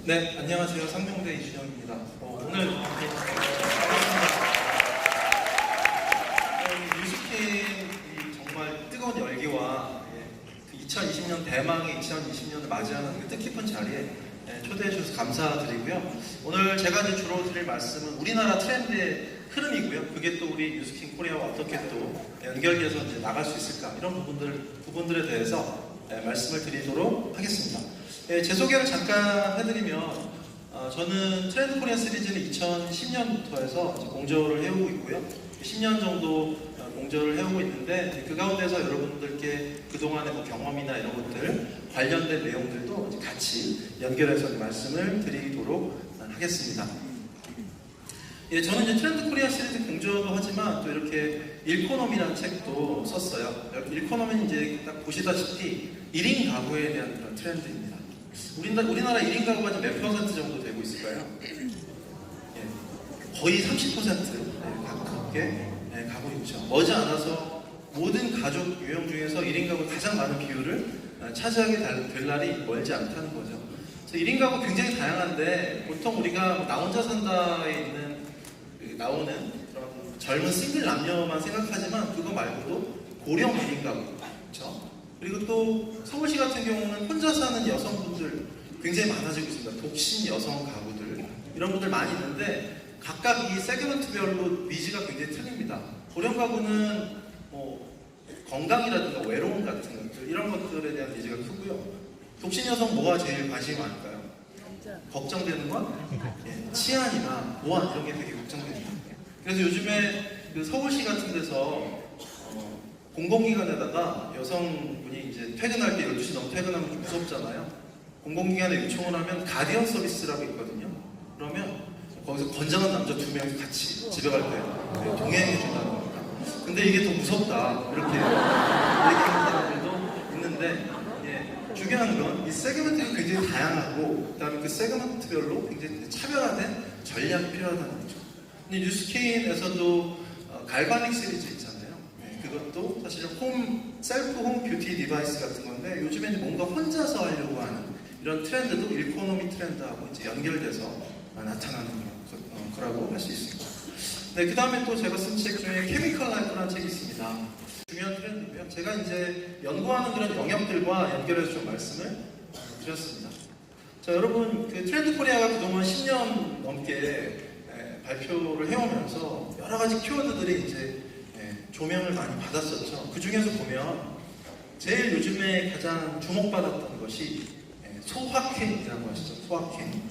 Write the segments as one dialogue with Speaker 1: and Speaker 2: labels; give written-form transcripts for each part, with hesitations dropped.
Speaker 1: 네, 안녕하세요. 상명대 이준영입니다. 오늘 뮤직킹 정말 뜨거운 열기와 2020년 대망의 2020년을 맞이하는 그 뜻깊은 자리에 초대해 주셔서 감사드리고요. 오늘 제가 이제 주로 드릴 말씀은 우리나라 트렌드의 흐름이고요. 그게 또 우리 뮤직킹 코리아와 어떻게 또 연결돼서 이제 나갈 수 있을까 이런 부분들에 대해서 말씀을 드리도록 하겠습니다. 제 소개를 잠깐 해드리면 저는 트렌드 코리아 시리즈는 2010년부터 해서 공저를 해오고 있고요. 10년 정도 공저를 해오고 있는데 그 가운데서 여러분들께 그동안의 뭐 경험이나 이런 것들 관련된 내용들도 같이 연결해서 말씀을 드리도록 하겠습니다. 저는 이제 트렌드 코리아 시리즈 공저도 하지만 또 이렇게 일코노미라는 책도 썼어요. 일코노미는 이제 딱 보시다시피 1인 가구에 대한 그런 트렌드입니다. 우리나라 1인 가구가 몇 퍼센트 정도 되고 있을까요? 거의 30% 가깝게 가고 있죠. 머지않아서 모든 가족 유형 중에서 1인 가구 가장 많은 비율을 차지하게 될 날이 멀지 않다는 거죠. 그래서 1인 가구 굉장히 다양한데 보통 우리가 나 혼자 산다에 있는 나오는 그런 젊은 싱글 남녀만 생각하지만 그거 말고도 고령 1인 가구, 그렇죠? 그리고 또 서울시 같은 경우는 혼자 사는 여성분들 굉장히 많아지고 있습니다. 독신 여성 가구들 이런 분들 많이 있는데 각각 이 세그먼트별로 니즈가 굉장히 틀립니다. 고령 가구는 뭐 건강이라든가 외로움 같은 것들 이런 것들에 대한 니즈가 크고요. 독신 여성 뭐가 제일 관심이 많을까요? 걱정되는 건 치안이나 보안 이런 게 되게 걱정됩니다. 그래서 요즘에 그 서울시 같은 데서 공공기관에다가 여성분이 이제 퇴근할 때 12시 넘게 퇴근하면 좀 무섭잖아요. 공공기관에 요청을 하면 가디언 서비스라고 있거든요. 그러면 거기서 건장한 남자 2명이 같이 집에 갈 때 동행해준다는 겁니다. 근데 이게 더 무섭다 이렇게 얘기하는 사람들도 있는데 중요한 건 이 세그먼트가 굉장히 다양하고 그 다음에 그 세그먼트별로 굉장히 차별화된 전략이 필요하다는 거죠. 근데 뉴스케인에서도 갈바닉 시리즈 있잖아요. 그것도 사실 셀프 홈 뷰티 디바이스 같은 건데 요즘에는 뭔가 혼자서 하려고 하는 이런 트렌드도 일코노미 트렌드하고 이제 연결돼서 나타나는 거라고 할 수 있습니다. 네, 그 다음에 또 제가 쓴 책 중에 케미컬 라이프라는 책이 있습니다. 중요한 트렌드고요. 제가 이제 연구하는 그런 영역들과 연결해서 좀 말씀을 드렸습니다. 자, 여러분, 그 트렌드 코리아가 그동안 10년 넘게 발표를 해오면서 여러 가지 키워드들이 이제 조명을 많이 받았었죠. 그 중에서 보면 제일 요즘에 가장 주목받았던 것이 소확행이라고 하시죠. 소확행.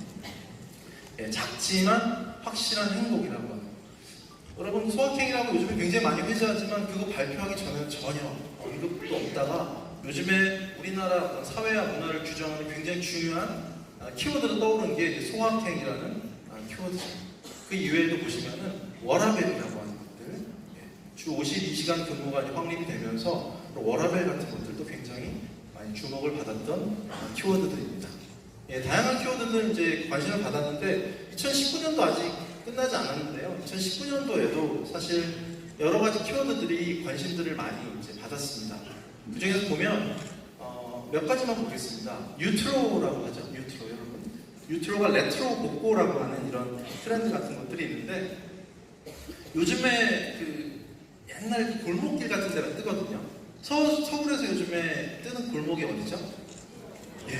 Speaker 1: 작지만 확실한 행복이라고 하는. 여러분 소확행이라고 요즘에 굉장히 많이 회자하지만 그거 발표하기 전에는 전혀 언급도 없다가 요즘에 우리나라 사회와 문화를 규정하는 굉장히 중요한 키워드로 떠오르는 게 소확행이라는 키워드죠. 그 이외에도 보시면은 워라밸이라고 하는 것들, 주 52시간 근무가 확립이 되면서 워라밸 같은 것들도 굉장히 많이 주목을 받았던 키워드들입니다. 다양한 키워드들 이제 관심을 받았는데 2019년도 아직 끝나지 않았는데요. 2019년도에도 사실 여러 가지 키워드들이 관심들을 많이 이제 받았습니다. 그 중에서 보면 몇 가지만 보겠습니다. 뉴트로라고 하죠. 뉴트로 여러분. 뉴트로가 레트로 복고라고 하는 이런 트렌드 같은 것들이 있는데 요즘에 그 옛날 골목길 같은 데가 뜨거든요. 서울에서 요즘에 뜨는 골목이 어디죠?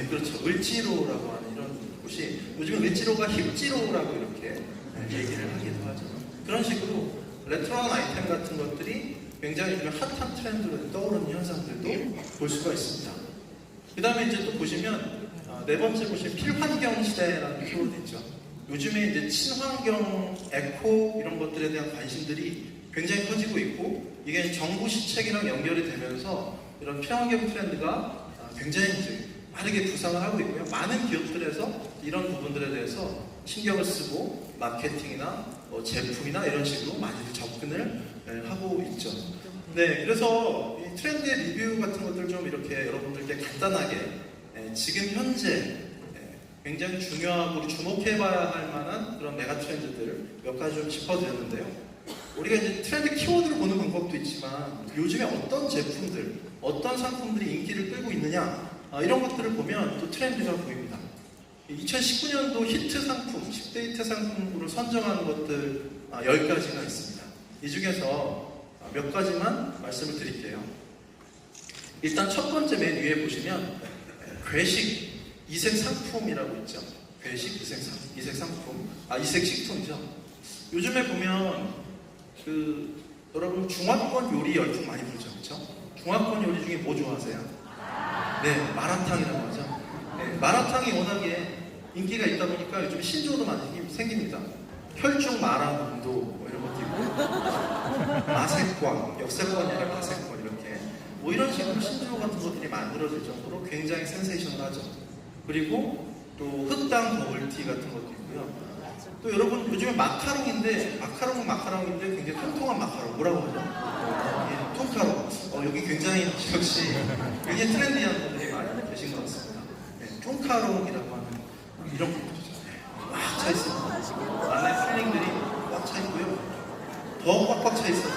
Speaker 1: 그렇죠. 을지로라고 하는 이런 곳이 요즘에 을지로가 힙지로라고 이렇게 얘기를 하기도 하죠. 그런 식으로 레트로한 아이템 같은 것들이 굉장히 핫한 트렌드로 떠오르는 현상들도 볼 수가 있습니다. 그 다음에 이제 또 보시면 네 번째 보시면 필환경 시대라는 키워드 있죠. 요즘에 이제 친환경, 에코 이런 것들에 대한 관심들이 굉장히 커지고 있고 이게 정부 시책이랑 연결이 되면서 이런 필환경 트렌드가 굉장히 이제 빠르게 부상을 하고 있고요. 많은 기업들에서 이런 부분들에 대해서 신경을 쓰고 마케팅이나 제품이나 이런 식으로 많이 접근을 하고 있죠. 네, 그래서 이 트렌드의 리뷰 같은 것들 좀 이렇게 여러분들께 간단하게 지금 현재 굉장히 중요하고 주목해봐야 할 만한 그런 메가 트렌드들 몇 가지 좀 짚어드렸는데요. 우리가 이제 트렌드 키워드를 보는 방법도 있지만 요즘에 어떤 제품들, 어떤 상품들이 인기를 끌고 있느냐 이런 것들을 보면 또 트렌드가 보입니다. 2019년도 히트 상품, 10대 히트 상품으로 선정한 것들 10가지가 있습니다. 이 중에서 몇 가지만 말씀을 드릴게요. 일단 첫 번째 맨 위에 보시면 괴식 이색 상품이라고 있죠. 괴식 이색 상품, 이색 식품이죠. 요즘에 보면 여러분 중화권 요리 열풍 많이 불죠, 그렇죠? 중화권 요리 중에 뭐 좋아하세요? 네, 마라탕이라고 하죠. 네, 마라탕이 워낙에 인기가 있다 보니까 요즘 신조어도 많이 생깁니다. 혈중 마라문도 뭐 이런 것도 있고, 마색광, 역세권이 아니라 마색권 이렇게 뭐 이런 식으로 신조어 같은 것들이 만들어질 정도로 굉장히 센세이션하죠. 그리고 또 흑당 버블티 같은 것도 있고요. 또 여러분 요즘에 마카롱인데 마카롱인데 굉장히 통통한 마카롱 뭐라고 하죠? 예, 통카롱. 여기 굉장히 역시 굉장히 트렌디한 분들이 많이 계신 것 같습니다. 네, 통카롱이라고 하는 이런 것들이죠. 꽉 차 있습니다. 안에 필링들이 꽉 차 있고요. 더 꽉꽉 차 있어서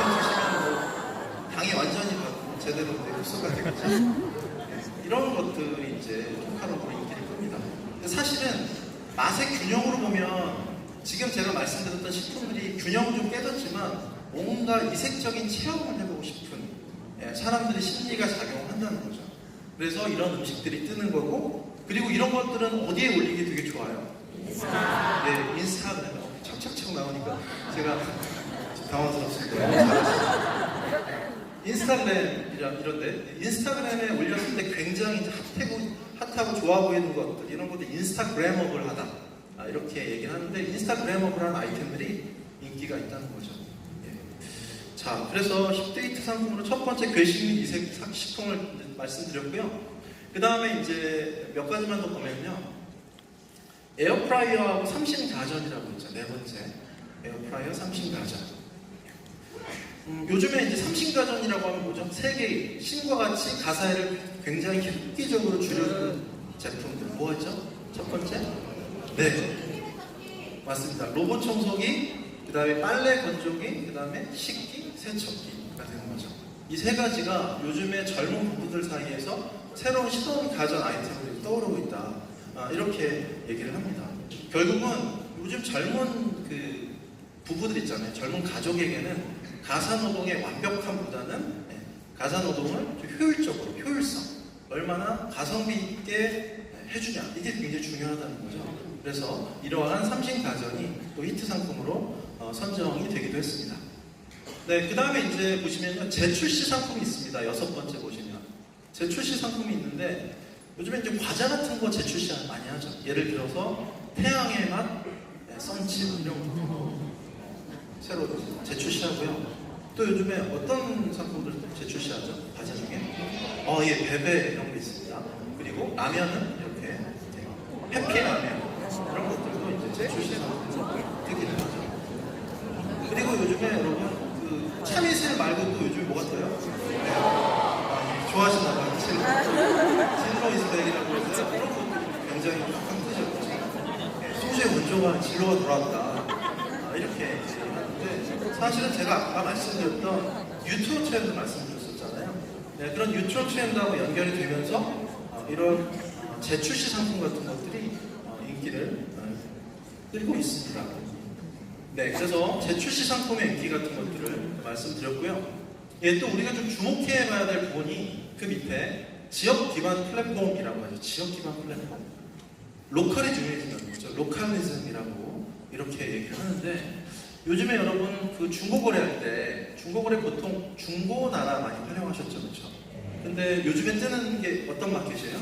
Speaker 1: 드시면 뭐 당이 완전히 제대로 흡수가 되겠죠. 네, 이런 것들이 이제 통카롱으로 인기를 끕니다. 사실은 맛의 균형으로 보면 지금 제가 말씀드렸던 식품들이 균형을 좀 깨졌지만 뭔가 이색적인 체험을 해보고 싶은 사람들의 심리가 작용한다는 거죠. 그래서 이런 음식들이 뜨는 거고, 그리고 이런 것들은 어디에 올리기 되게 좋아요? 네, 인스타그램. 착착착 나오니까 제가 당황스럽습니다. 인스타그램 이런데 인스타그램에 올렸을 때 굉장히 핫하고 좋아 보이는 것들, 이런 것들 인스타그래머블 하다 이렇게 얘기를 하는데, 인스타그래머블한 아이템들이 인기가 있다는 거죠. 예. 자, 그래서 10대 히트 상품으로 첫 번째 괴식 및 이색 식품을 말씀드렸고요. 그 다음에 이제 몇 가지만 더 보면요, 에어프라이어하고 삼신가전이라고 있죠. 네 번째, 에어프라이어 삼신가전. 요즘에 이제 삼신가전이라고 하면 뭐죠? 세계의 신과 같이 가사를 굉장히 획기적으로 줄여주는 제품들. 뭐였죠? 첫 번째? 네, 맞습니다. 로봇 청소기, 그 다음에 빨래 건조기, 그 다음에 식기, 세척기가 되는 거죠. 이 세 가지가 요즘에 젊은 부부들 사이에서 새로운 시도하는 가전 아이템들이 떠오르고 있다. 이렇게 얘기를 합니다. 결국은 요즘 젊은 부부들 있잖아요. 젊은 가족에게는 가사노동의 완벽함보다는 가사노동을 좀 효율적으로, 효율성, 얼마나 가성비 있게 해주냐, 이게 굉장히 중요하다는 거죠. 그래서 이러한 삼신가전이 또 히트 상품으로 선정이 되기도 했습니다. 네, 그 다음에 이제 보시면 재출시 상품이 있습니다. 6번째 보시면 재출시 상품이 있는데, 요즘에 이제 과자 같은 거 재출시 많이 하죠. 예를 들어서 태양의 맛, 썬칩 이런 거 새로 재출시하고요. 또 요즘에 어떤 상품들을 재출시하죠? 과자 중에? 예, 베베 이런 게 있습니다. 그리고 라면은 이렇게 해피라면 이런 것들도 이제 재출시 상품으로 뜨기는 하죠. 그리고 요즘에 여러분 참이슬 말고 또 요즘에 뭐가 떠요? 네. 좋아하시나 봐요. 진로 이스백이라고 해서 이런 것도 굉장히 확 뜨죠. 네, 소주의 원조가 진로가 돌아왔다. 이렇게 하는데, 사실은 제가 아까 말씀드렸던 유튜브 트렌드 말씀드렸었잖아요. 네, 그런 유튜브 트렌드하고 연결이 되면서 이런 재출시 상품 같은 것들이 인기를 끌고 있습니다. 네, 그래서 재출시 상품의 인기 같은 것들을 말씀드렸고요. 예, 또 우리가 좀 주목해 봐야 될 부분이 그 밑에 지역 기반 플랫폼이라고 하죠. 지역 기반 플랫폼. 로컬이 중요해진다는 거죠. 로컬리즘이라고 이렇게 얘기를 하는데, 요즘에 여러분 중고거래할 때 중고거래 보통 중고나라 많이 활용하셨죠, 그렇죠? 근데 요즘에 뜨는 게 어떤 마켓이에요?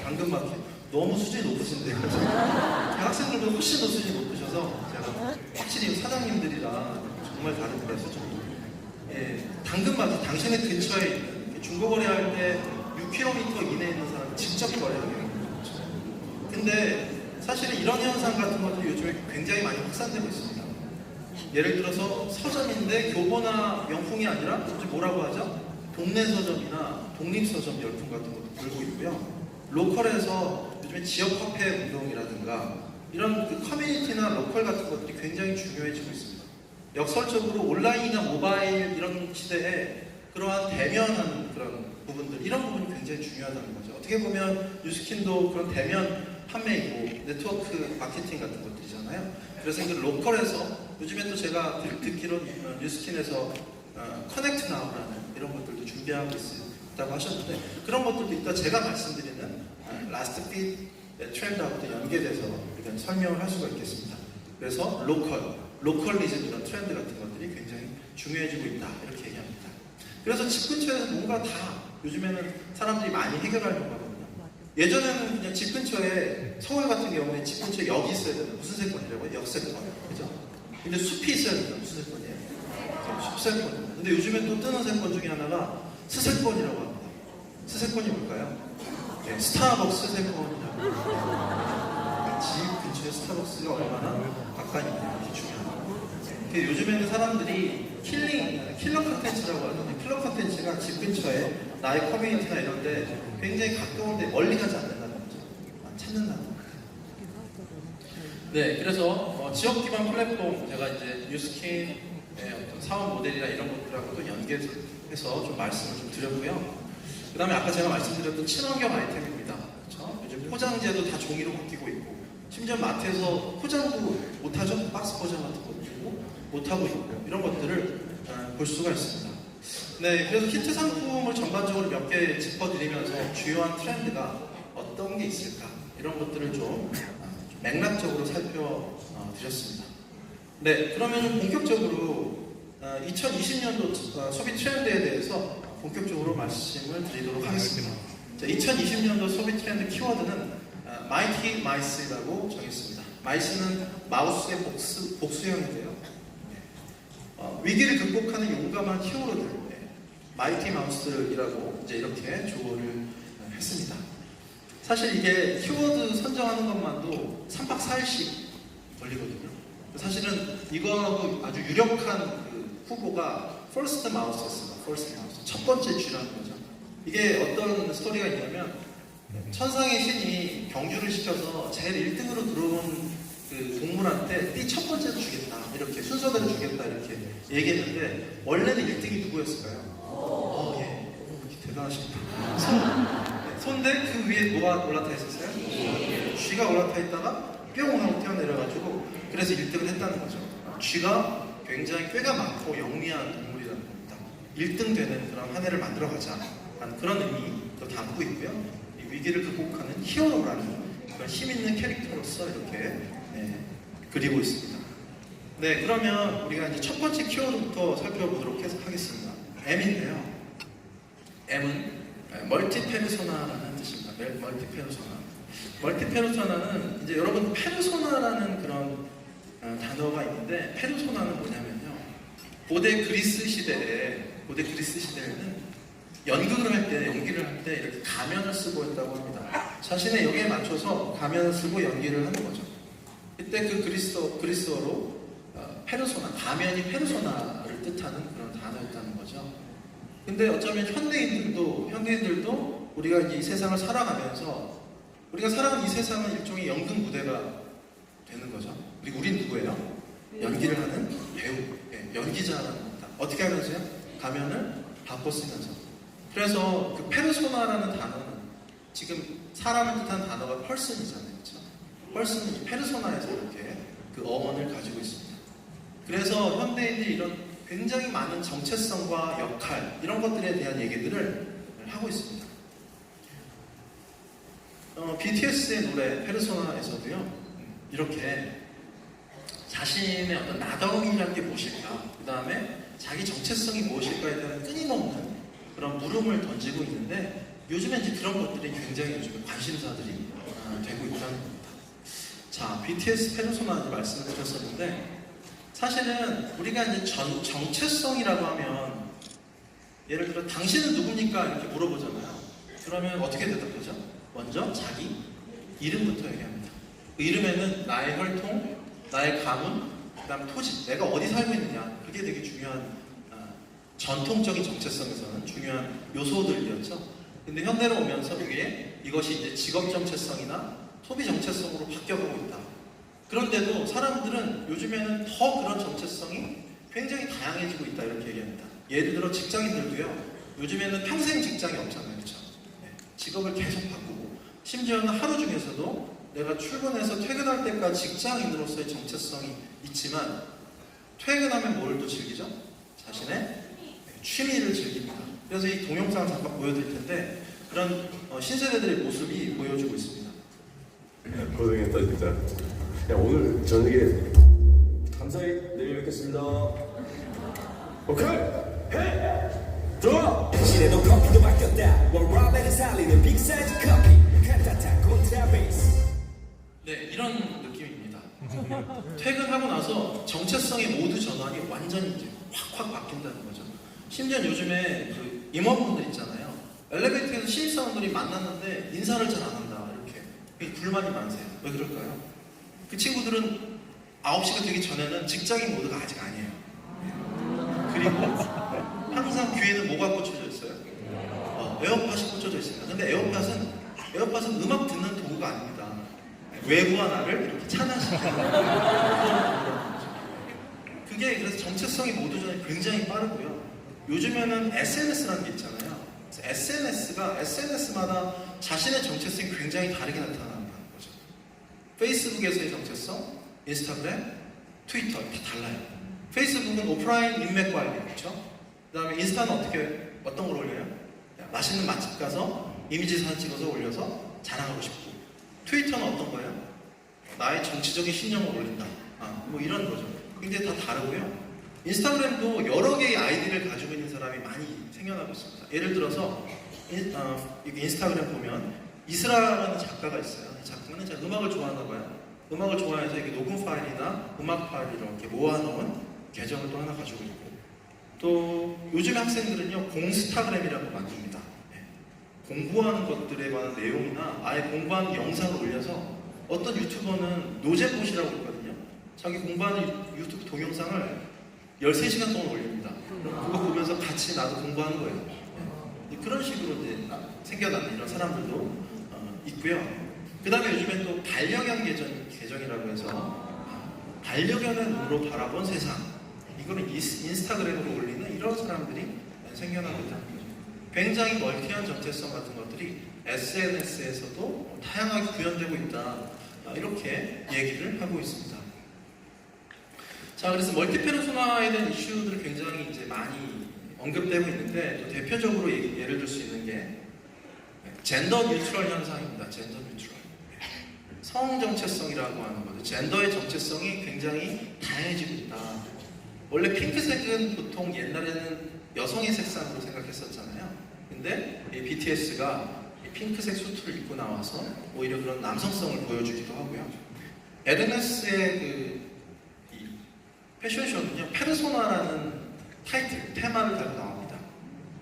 Speaker 1: 당근마켓. 너무 수준이 높으신데요. 학생들도 훨씬 더 수준이 높으셔서 제가 확실히 사장님들이랑 정말 다른데 수준이. 예, 당근마켓, 당신의 근처에 있는 중고거래할 때 6km 이내에 있는 사람을 직접 거래하게 되는 거죠. 근데 사실은 이런 현상 같은 것들이 요즘에 굉장히 많이 확산되고 있습니다. 예를 들어서 서점인데 교보나 명품이 아니라 뭐라고 하죠? 동네 서점이나 독립서점 열풍 같은 것도 불고 있고요. 로컬에서 요즘에 지역 화폐 운동이라든가 이런 커뮤니티나 로컬 같은 것들이 굉장히 중요해지고 있습니다. 역설적으로 온라인이나 모바일 이런 시대에 그러한 대면하는 그런 부분들, 이런 부분이 굉장히 중요하다는 거죠. 어떻게 보면 뉴스킨도 그런 대면 판매이고 네트워크 마케팅 같은 것들이잖아요. 그래서 이제 로컬에서 요즘에 또 제가 듣기로 뉴스킨에서 커넥트 나우라는 이런 것들도 준비하고 있다고 하셨는데, 그런 것들도 이따 제가 말씀드리는 라스트 핏 트렌드하고 또 연계돼서 일단 설명을 할 수가 있겠습니다. 그래서 로컬리즘 이런 트렌드 같은 것들이 굉장히 중요해지고 있다, 이렇게 얘기합니다. 그래서 집 근처에서 뭔가 다 요즘에는 사람들이 많이 해결하려고 하거든요. 예전에는 그냥 집 근처에, 서울 같은 경우에 집 근처에 역이 있어야 되는, 무슨 세권이라고요? 역세권, 그죠? 근데 숲이 있어야 된다. 무슨 세권이에요? 숲세권입니다. 근데 요즘에 또 뜨는 세권 중에 하나가 스세권이라고 합니다. 스세권이 뭘까요? 네, 스타벅스 세권이라고 합니다. 집 근처에 스타벅스가 얼마나 가까이 있냐, 이게 중요합니다. 요즘에는 사람들이 킬러 컨텐츠라고 하잖아요. 킬러 컨텐츠가 집 근처에 나의 커뮤니티나 이런데 굉장히 가까운데 멀리 가지 않는다는 거죠. 찾는다는 거죠. 네, 그래서 지역 기반 플랫폼, 제가 이제 뉴스킨의 어떤 사업 모델이나 이런 것들하고도 연계해서 좀 말씀을 좀 드렸고요. 그 다음에 아까 제가 말씀드렸던 친환경 아이템입니다. 그렇죠? 요즘 포장재도 다 종이로 바뀌고 있고, 심지어 마트에서 포장도 못하죠? 박스 포장 같은 것도 못하고 있고, 이런 것들을 볼 수가 있습니다. 네, 그래서 히트 상품을 전반적으로 몇 개 짚어드리면서 주요한 트렌드가 어떤 게 있을까, 이런 것들을 좀 맥락적으로 살펴드렸습니다. 네, 그러면 본격적으로 2020년도 소비 트렌드에 대해서 본격적으로 말씀을 드리도록 하겠습니다. 자, 2020년도 소비 트렌드 키워드는 Mighty Mice라고 정했습니다. 마이스는 마우스의 복수형인데요. 위기를 극복하는 용감한 히어로들, 마이티 마우스이라고 이제 이렇게 조언을 했습니다. 사실 이게 키워드 선정하는 것만도 3박 4일씩 걸리거든요. 사실은 이거하고 아주 유력한 그 후보가 퍼스트 마우스였습니다. 퍼스트 마우스. 첫 번째 쥐라는 거죠. 이게 어떤 스토리가 있냐면, 천상의 신이 경주를 시켜서 제일 1등으로 들어온 그 동물한테 띠 첫 번째로 주겠다, 이렇게 순서대로 주겠다, 이렇게 얘기했는데, 원래는 1등이 누구였을까요? 예, 대단하십니다. 손대 그 위에 뭐가 올라타 있었어요? 쥐가 올라타 있다가 뿅 하고 뛰어내려가지고, 그래서 1등을 했다는 거죠. 쥐가 굉장히 꾀가 많고 영리한 동물이라는 겁니다. 1등 되는 그런 한 해를 만들어가자 하는 그런 의미도 담고 있고요. 이 위기를 극복하는 히어로라는 그런 힘있는 캐릭터로서 이렇게 그리고 있습니다. 네, 그러면 우리가 이제 첫 번째 키워드부터 살펴보도록 하겠습니다. M인데요. M은 멀티페르소나라는 뜻입니다. 멀티페르소나. 멀티페르소나는 이제 여러분 페르소나라는 그런 단어가 있는데, 페르소나는 뭐냐면요. 고대 그리스 시대에는 연극을 할 때, 연기를 할 때 이렇게 가면을 쓰고 했다고 합니다. 자신의 역에 맞춰서 가면을 쓰고 연기를 하는 거죠. 이때 그 그리스어로 페르소나, 가면이 페르소나를 뜻하는 그런 단어였다는 거죠. 근데 어쩌면 현대인들도 우리가 이제 이 세상을 살아가면서, 우리가 살아가는 이 세상은 일종의 연극 무대가 되는 거죠. 그리고 우린 누구예요? 연기를 하는 배우, 연기자라는 겁니다. 어떻게 하면서요? 가면을 바꿔 쓰면서. 그래서 그 페르소나라는 단어는 지금 사람을 뜻하는 단어가 펄슨이잖아요. 그렇죠? 펄슨은 페르소나에서 이렇게 그 어원을 가지고 있습니다. 그래서 현대인들이 이런 굉장히 많은 정체성과 역할, 이런 것들에 대한 얘기들을 하고 있습니다. BTS의 노래 페르소나에서도요, 이렇게 자신의 어떤 나덕이라는 게 무엇일까, 그 다음에 자기 정체성이 무엇일까에 대한 끊임없는 그런 물음을 던지고 있는데, 요즘에 이제 그런 것들이 굉장히 요즘에 관심사들이 되고 있다는 겁니다. 자, BTS 페르소나 말씀을 드렸었는데, 사실은 우리가 이제 정체성이라고 하면, 예를 들어 당신은 누굽니까? 이렇게 물어보잖아요. 그러면 어떻게 대답하죠? 먼저 자기 이름부터 얘기합니다. 그 이름에는 나의 혈통, 나의 가문, 그 다음 토지, 내가 어디 살고 있느냐, 그게 되게 중요한, 전통적인 정체성에서는 중요한 요소들이었죠. 근데 현대로 오면서 이것이 이제 직업 정체성이나 소비 정체성으로 바뀌어가고 있다. 그런데도 사람들은 요즘에는 더 그런 정체성이 굉장히 다양해지고 있다, 이렇게 얘기합니다. 예를 들어 직장인들도요. 요즘에는 평생 직장이 없잖아요. 그렇죠? 직업을 계속 바꾸고 심지어는 하루 중에서도 내가 출근해서 퇴근할 때까지 직장인으로서의 정체성이 있지만 퇴근하면 뭘 또 즐기죠? 자신의 취미를 즐깁니다. 그래서 이 동영상을 잠깐 보여드릴 텐데 그런 신세대들의 모습이 보여주고 있습니다.
Speaker 2: 고생했다 진짜. 야 오늘 저녁에 감사히 내일 뵙겠습니다. 오케이 해 좋아.
Speaker 3: 시대도 커피도 바뀌었다. 원라벨을 살리는 빅사이즈 커피. 칸타타 콘트라베이스.
Speaker 1: 네, 이런 느낌입니다. 퇴근하고 나서 정체성의 모두 전환이 완전히 이제 확 바뀐다는 거죠. 심지어 요즘에 그 임원분들 있잖아요. 엘리베이터에서 신입사원들이 만났는데 인사를 잘 안 한다. 이렇게 불만이 많으세요. 왜 그럴까요? 그 친구들은 9시가 되기 전에는 직장인 모드가 아직 아니에요. 그리고 항상 귀에는 뭐가 꽂혀져 있어요? 에어팟이 꽂혀져 있습니다. 근데 에어팟은 음악 듣는 도구가 아닙니다. 외부와 나를 이렇게 차단시키는 그게 그래서 정체성이 모두 전에 굉장히 빠르고요. 요즘에는 SNS라는 게 있잖아요. SNS마다 자신의 정체성이 굉장히 다르게 나타나는 거죠. 페이스북에서의 정체성, 인스타그램, 트위터 이렇게 달라요. 페이스북은 오프라인 인맥 관리, 그렇죠? 그 다음에 인스타는 어떤 걸 올려요? 맛있는 맛집 가서 이미지 사진 찍어서 올려서 자랑하고 싶고, 트위터는 어떤 거예요? 나의 정치적인 신념을 올린다. 뭐 이런 거죠. 굉장히 다 다르고요. 인스타그램도 여러 개의 아이디를 가지고 있는 사람이 많이 생겨나고 있습니다. 예를 들어서 인스타그램 보면 이스라라는 작가가 있어요. 이 작가는 제가 음악을 좋아하나 봐요. 음악을 좋아해서 이게 녹음 파일이나 음악 파일을 이렇게 모아놓은 계정을 또 하나 가지고 있고, 또 요즘 학생들은요 공스타그램이라고 만듭니다. 공부하는 것들에 관한 내용이나 아예 공부하는 영상을 올려서 어떤 유튜버는 노잼봇이라고 있거든요. 자기 공부하는 유튜브 동영상을 13시간 동안 올립니다. 그거 보면서 같이 나도 공부하는 거예요. 그런 식으로 이제 생겨나는 이런 사람들도 있고요. 그 다음에 요즘엔 또 반려견 계정이라고 해서 반려견의 눈으로 바라본 세상, 이거는 인스타그램으로 올리는 이런 사람들이 생겨나고 있다는 거죠. 굉장히 멀티한 정체성 같은 것들이 SNS에서도 다양하게 구현되고 있다, 이렇게 얘기를 하고 있습니다. 자, 그래서 멀티페르소나에 대한 이슈들이 굉장히 이제 많이 언급되고 있는데, 또 대표적으로 예를 들 수 있는 게 젠더 뉴트럴 현상입니다. 젠더 뉴트럴. 성 정체성이라고 하는 거죠. 젠더의 정체성이 굉장히 다양해지고 있다. 원래 핑크색은 보통 옛날에는 여성의 색상으로 생각했었잖아요. 근데 이 BTS가 이 핑크색 수트를 입고 나와서 오히려 그런 남성성을 보여주기도 하고요. 에르메스의 이 패션쇼는요, 페르소나라는 타이틀, 테마를 달고 나옵니다.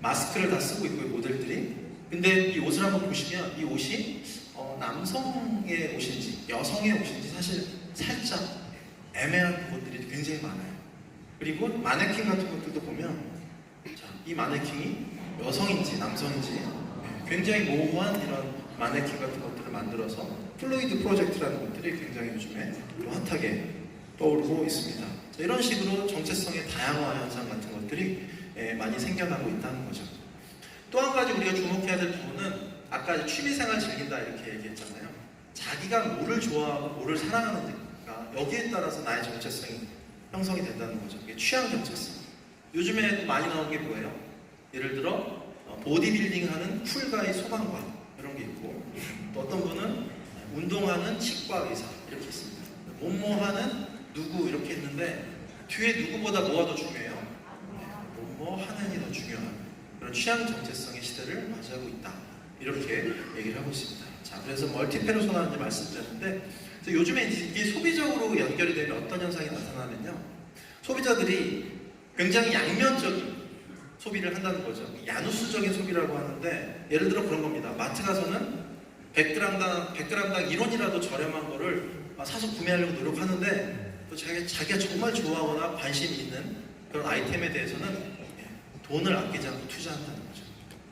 Speaker 1: 마스크를 다 쓰고 있고요, 모델들이. 근데 이 옷을 한번 보시면 이 옷이 남성의 옷인지 여성의 옷인지 사실 살짝 애매한 부분들이 굉장히 많아요. 그리고 마네킹 같은 것들도 보면 이 마네킹이 여성인지 남성인지 굉장히 모호한 이런 마네킹 같은 것들을 만들어서 플루이드 프로젝트라는 것들이 굉장히 요즘에 핫하게 떠오르고 있습니다. 자, 이런 식으로 정체성의 다양화 현상 같은 것들이 많이 생겨나고 있다는 거죠. 또 한 가지 우리가 주목해야 될 부분은 아까 취미생활 즐긴다 이렇게 얘기했잖아요. 자기가 뭐를 좋아하고 뭐를 사랑하는지가 여기에 따라서 나의 정체성이 형성이 된다는 거죠. 이게 취향 정체성. 요즘에 많이 나온 게 뭐예요? 예를 들어 보디빌딩 하는 쿨가의 소방관 이런 게 있고, 또 어떤 분은 운동하는 치과 의사 이렇게 있습니다. 뭐하는 누구 이렇게 있는데 뒤에 누구보다 뭐가 더 중요해요? 뭐 하는이 더 중요한 그런 취향 정체성의 시대를 맞이하고 있다, 이렇게 얘기를 하고 있습니다. 자, 그래서 멀티페르소나인지 말씀드렸는데, 요즘에 이게 소비적으로 연결이 되면 어떤 현상이 나타나면요, 소비자들이 굉장히 양면적인 소비를 한다는 거죠. 야누스적인 소비라고 하는데, 예를 들어 그런 겁니다. 마트 가서는 100g당 1원이라도 저렴한 거를 사서 구매하려고 노력하는데, 또 자기가 정말 좋아하거나 관심이 있는 그런 아이템에 대해서는 돈을 아끼지 않고 투자한다는 거죠.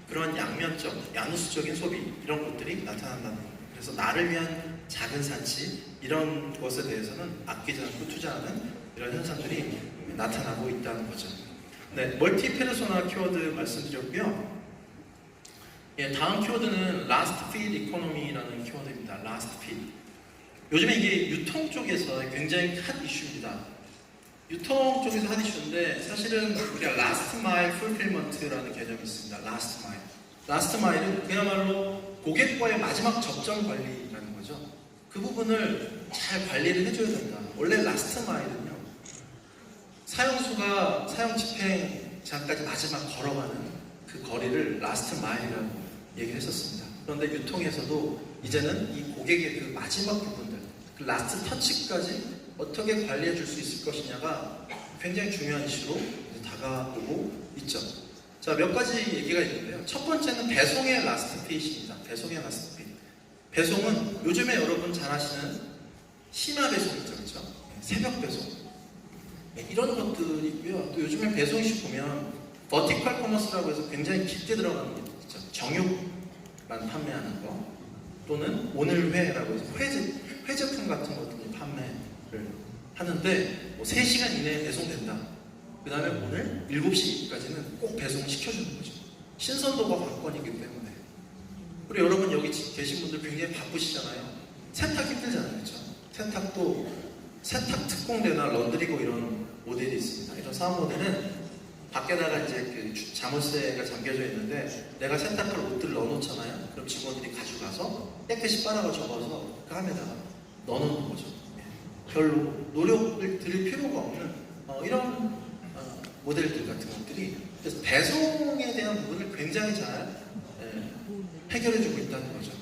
Speaker 1: 그런 양면적, 야누스적인 소비, 이런 것들이 나타난다는 거예요. 그래서 나를 위한 작은 산치, 이런 것에 대해서는 아끼지 않고 투자하는 이런 현상들이 나타나고 있다는 거죠. 네, 멀티 페르소나 키워드 말씀드렸고요. 예, 다음 키워드는 Last Feed Economy라는 키워드입니다. Last Feed. 요즘에 이게 유통 쪽에서 굉장히 핫 이슈입니다. 유통 쪽에서 핫 이슈인데 사실은 우리가 Last Mile Fulfillment라는 개념이 있습니다. Last Mile. Last Mile은 그야말로 고객과의 마지막 접점 관리라는 거죠. 그 부분을 잘 관리를 해줘야 된다. 원래 Last Mile은요, 사용수가 사용 집행장까지 마지막 걸어가는 그 거리를 Last Mile이라고 얘기를 했었습니다. 그런데 유통에서도 이제는 이 고객의 그 마지막 부분들, 그 라스트 터치까지 어떻게 관리해 줄 수 있을 것이냐가 굉장히 중요한 이슈로 다가오고 있죠. 자, 몇 가지 얘기가 있는데요. 첫 번째는 배송의 라스트 핏입니다. 배송의 라스트 핏. 배송은 요즘에 여러분 잘 아시는 심야 배송 있죠, 그렇죠? 새벽 배송. 네, 이런 것들이 있고요. 또 요즘에 배송 이슈 보면 버티컬 커머스라고 해서 굉장히 깊게 들어가는 게 있죠. 정육만 판매하는 거, 또는 오늘회라고 해서 회제품 같은 것들을 판매를 하는데 뭐 3시간 이내에 배송된다. 그 다음에 오늘 7시까지는 꼭 배송시켜주는 거죠. 신선도가 관건이기 때문에. 그리고 여러분 여기 계신 분들 굉장히 바쁘시잖아요. 세탁 힘들잖아요, 그렇죠? 세탁도 세탁 특공대나 런드리고 이런 모델이 있습니다. 이런 사업 모델은 밖에다가 이제 그 자물쇠가 잠겨져 있는데 내가 세탁할 옷들을 넣어놓잖아요. 그럼 직원들이 가져가서 깨끗이 빨아가 접어서 그 함에다가 넣어놓는 거죠. 별로 노력을 들일 필요가 없는 이런 모델들 같은 것들이, 그래서 배송에 대한 부분을 굉장히 잘 해결해주고 있다는 거죠.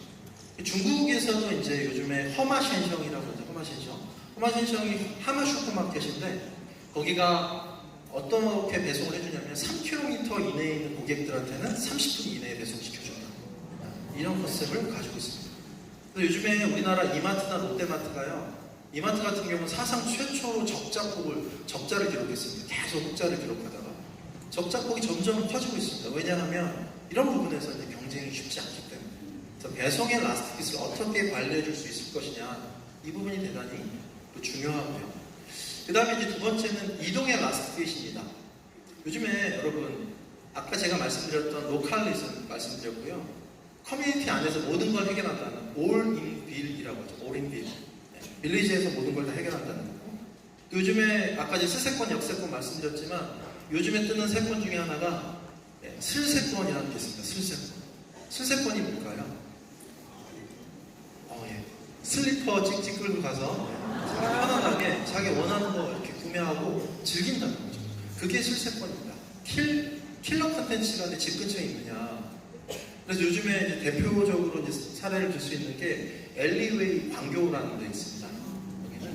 Speaker 1: 중국에서도 이제 요즘에 허마셴성이라고 하죠. 허마셴성이 하마 슈퍼마켓인데 거기가 어떻게 배송을 해주냐면 3km 이내에 있는 고객들한테는 30분 이내에 배송시켜준다. 이런 컨셉을 가지고 있습니다. 그래서 요즘에 우리나라 이마트나 롯데마트가요, 이마트 같은 경우는 사상 최초로 적자를 기록했습니다. 계속 흑자를 기록하다가 적자폭이 점점 커지고 있습니다. 왜냐하면 이런 부분에서 이제 경쟁이 쉽지 않기 때문에. 그래서 배송의 라스트 핏을 어떻게 관리해 줄 수 있을 것이냐, 이 부분이 대단히 또 중요하고요. 그 다음에 이제 두 번째는 이동의 라스트 핏입니다. 요즘에 여러분 아까 제가 말씀드렸던 로컬리즘 말씀드렸고요. 커뮤니티 안에서 모든 걸 해결한다는 all in bill이라고 하죠. all in bill. 빌리지에서 모든 걸 다 해결한다는 거고. 요즘에 아까 이제 스세권, 역세권 말씀드렸지만 요즘에 뜨는 세권 중에 하나가 슬세권이라는 게 있습니다. 슬세권. 슬세권이 뭘까요? 슬리퍼 찍찍 끌고 가서 편안하게 자기 원하는 거 이렇게 구매하고 즐긴다는 거죠. 그게 슬세권입니다. 킬러 컨텐츠가 내 집 근처에 있느냐. 그래서 요즘에 이제 대표적으로 이제 사례를 들 수 있는 게 엘리웨이 광교라는 데 있습니다. 여기는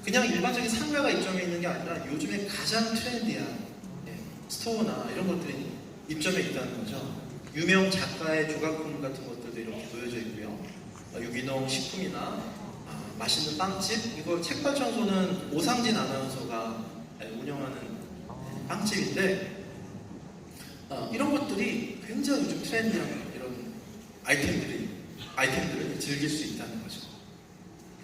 Speaker 1: 그냥 일반적인 상가가 입점해 있는 게 아니라 요즘에 가장 트렌디한 스토어나 이런 것들이 입점해 있다는 거죠. 유명 작가의 조각품 같은 것들도 이렇게 놓여져 있고요. 유기농 식품이나 맛있는 빵집, 이거 책발청소는 오상진 아나운서가 운영하는 빵집인데 이런 것들이 굉장히 요즘 트렌디한 이런 아이템들을 즐길 수 있다는 거죠.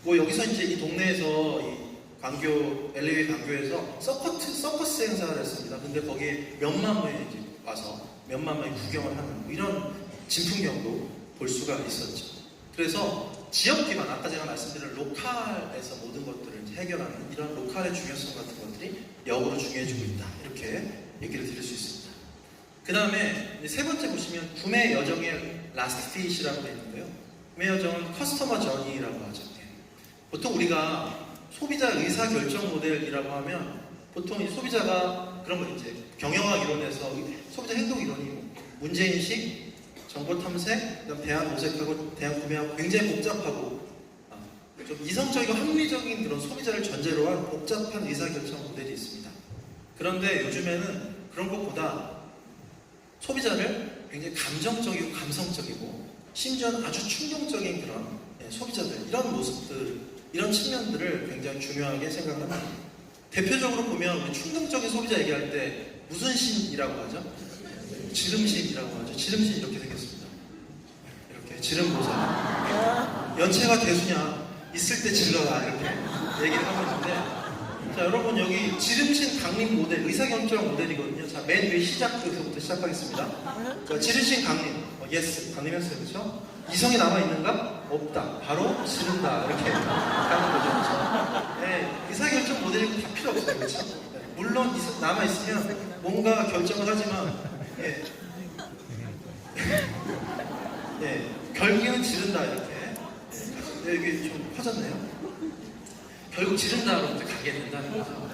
Speaker 1: 뭐 여기서 이제 이 동네에서 이 광교, LA 광교에서 서커스 행사를 했습니다. 근데 거기에 몇만 명이 이제 와서 몇만 명이 구경을 하는 뭐 이런 진풍경도 볼 수가 있었죠. 그래서 지역 기반, 아까 제가 말씀드린 로컬에서 모든 것들을 해결하는 이런 로컬의 중요성 같은 것들이 역으로 중요해지고 있다. 이렇게 얘기를 드릴 수 있습니다. 그 다음에 세 번째 보시면 구매 여정의 라스트 핏이라고 되어 있는데요. 구매 여정은 커스터머 저니라고 하죠. 보통 우리가 소비자 의사 결정 모델이라고 하면 보통 이 소비자가 그런 거 이제 경영학 이론에서 소비자 행동 이론이 문제인식, 정보 탐색, 그다음 대안 모색하고 대안 구매하고 굉장히 복잡하고 좀 이성적이고 합리적인 그런 소비자를 전제로 한 복잡한 의사결정 모델이 있습니다. 그런데 요즘에는 그런 것보다 소비자를 굉장히 감정적이고 감성적이고 심지어는 아주 충동적인 그런 소비자들, 이런 모습들, 이런 측면들을 굉장히 중요하게 생각을 합니다. 대표적으로 보면 우리 충동적인 소비자 얘기할 때 무슨 신이라고 하죠? 지름신이라고 하죠. 지름신 이렇게 생겼습니다. 이렇게 지름보사. 연체가 대수냐? 있을 때 질러라. 이렇게 얘기를 하고 있는데, 자, 여러분 여기 지름신 강림 모델, 의사결정 모델이거든요. 자, 맨 위에 시작부터 시작하겠습니다. 자, 지름신 강림, 예스, 강림했어요, 그렇죠? 이성이 남아있는가? 없다. 바로 지른다. 이렇게 가는 거죠, 그렇죠? 네, 의사결정 모델이 다 필요 없어요, 그렇죠? 네, 물론 남아있으면 뭔가 결정을 하지만, 예. 네, 결국에는 지른다, 이렇게. 네, 이게 좀 퍼졌네요. 결국 지른다 그러면 가게 된다는 거죠.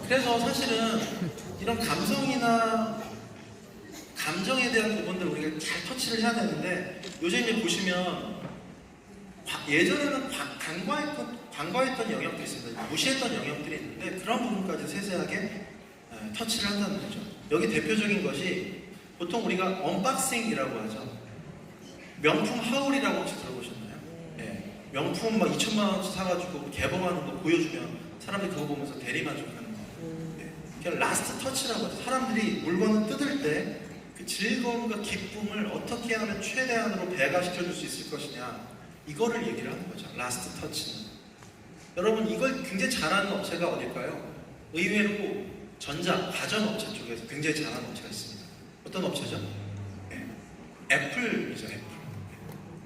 Speaker 1: 그래서 사실은 이런 감성이나 감정에 대한 부분들 우리가 잘 터치를 해야 되는데 요즘 이제 보시면 예전에는 간과했던 영역들이 있습니다. 무시했던 영역들이 있는데 그런 부분까지 세세하게 터치를 한다는 거죠. 여기 대표적인 것이 보통 우리가 언박싱이라고 하죠. 명품 하울이라고 혹시 들어보셨나요? 명품 막 2천만 원치 사가지고 개봉하는 거 보여주면 사람들이 그거 보면서 대리만족하는 거. 그냥 라스트 터치라고 하죠. 사람들이 물건을 뜯을 때 그 즐거움과 기쁨을 어떻게 하면 최대한으로 배가시켜줄 수 있을 것이냐 이거를 얘기를 하는 거죠. 라스트 터치는. 여러분 이걸 굉장히 잘하는 업체가 어딜까요? 의외로 가전업체 쪽에서 굉장히 잘하는 업체가 있습니다. 어떤 업체죠? 애플이죠. 애플.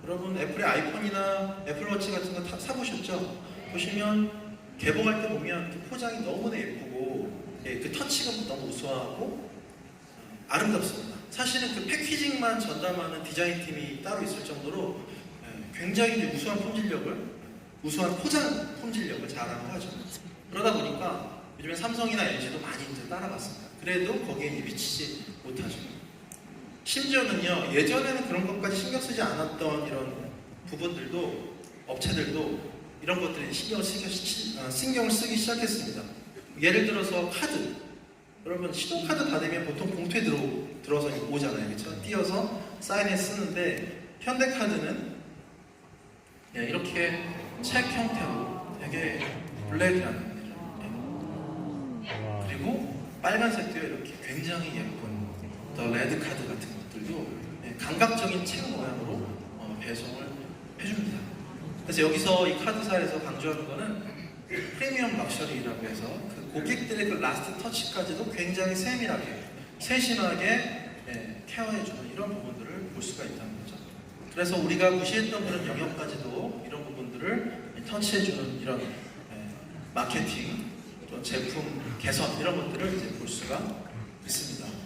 Speaker 1: 여러분 애플의 아이폰이나 애플워치 같은 거 다 사보셨죠? 보시면 개봉할 때 보면 그 포장이 너무나 예쁘고 그 터치가 너무 우수하고 아름답습니다. 사실은 그 패키징만 전담하는 디자인팀이 따로 있을 정도로 굉장히 우수한 우수한 포장 품질력을 자랑을 하죠. 그러다 보니까 요즘에 삼성이나 LG도 많이 이제 따라갔습니다. 그래도 거기에 미치지 못하죠. 심지어는요, 예전에는 그런 것까지 신경 쓰지 않았던 이런 부분들도, 업체들도 이런 것들이 신경을 쓰기 시작했습니다. 예를 들어서 카드. 여러분, 신용카드 받으면 보통 봉투에 들어서 오잖아요. 그렇죠? 띄어서 사인해 쓰는데, 현대카드는 이렇게 책 형태로 되게 블랙이라는 그리고 빨간색도 이렇게 굉장히 예쁜 더 레드 카드 같은 것들도 감각적인 책 모양으로 배송을 해줍니다. 그래서 여기서 이 카드사에서 강조하는 거는 프리미엄 럭셔리라고 해서 그 고객들의 그 라스트 터치까지도 굉장히 세심하게 케어해주는 이런 부분들을 볼 수가 있다는 거죠. 그래서 우리가 무시했던 그런 영역까지도 이런 부분들을 터치해주는 이런 마케팅, 또 제품 개선 이런 것들을 이제 볼 수가 있습니다.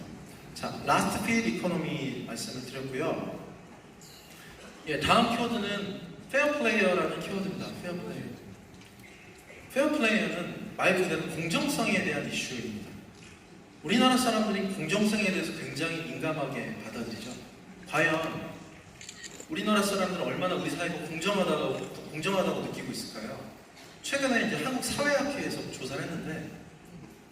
Speaker 1: 자, 라스트 필 이코노미 말씀을 드렸고요. 다음 키워드는 페어플레이어라는 키워드입니다. 페어플레이어는 말 그대로 공정성에 대한 이슈입니다. 우리나라 사람들이 공정성에 대해서 굉장히 민감하게 받아들이죠. 과연 우리나라 사람들은 얼마나 우리 사회가 공정하다고 느끼고 있을까요? 최근에 이제 한국 사회학회에서 조사를 했는데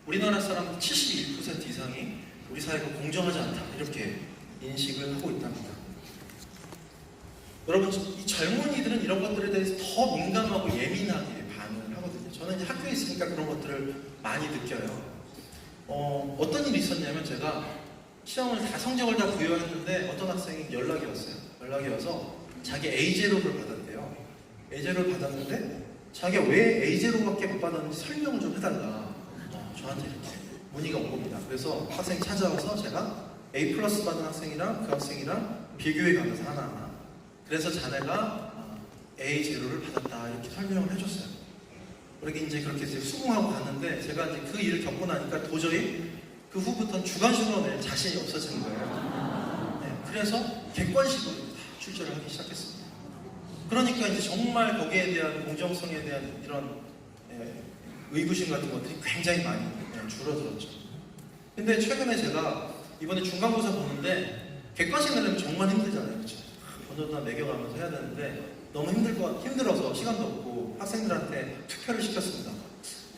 Speaker 1: 우리나라 사람들 71% 이상이 우리 사회가 공정하지 않다 이렇게 인식을 하고 있답니다. 여러분 이 젊은이들은 이런 것들에 대해서 더 민감하고 예민하게 반응을 하거든요. 저는 이제 학교에 있으니까 그런 것들을 많이 느껴요. 어떤 일이 있었냐면 제가 시험을 다 성적을 다 부여했는데 어떤 학생이 연락이 와서 자기 A0를 받았대요. A0를 받았는데 자기가 왜 A0밖에 못 받았는지 설명을 좀 해달라. 저한테 이렇게 문의가 온 겁니다. 그래서 학생이 찾아와서 제가 A+ 받은 학생이랑 그 학생이랑 비교해 가면서 하나하나 그래서 자네가 A0를 받았다 이렇게 설명을 해줬어요. 그렇게 이제 수긍하고 갔는데 제가 이제 그 일을 겪고 나니까 도저히 그 후부터는 주관식으로 낼 자신이 없어지는 거예요. 그래서 객관식으로 다 출제를 하기 시작했습니다. 그러니까 이제 정말 거기에 대한 공정성에 대한 이런 의구심 같은 것들이 굉장히 많이 줄어들었죠. 근데 최근에 제가 이번에 중간고사 보는데 객관식 내려면 정말 힘들잖아요. 그렇죠? 번호 다 매겨가면서 해야 되는데 너무 힘들어서 시간도 없고 학생들한테 투표를 시켰습니다.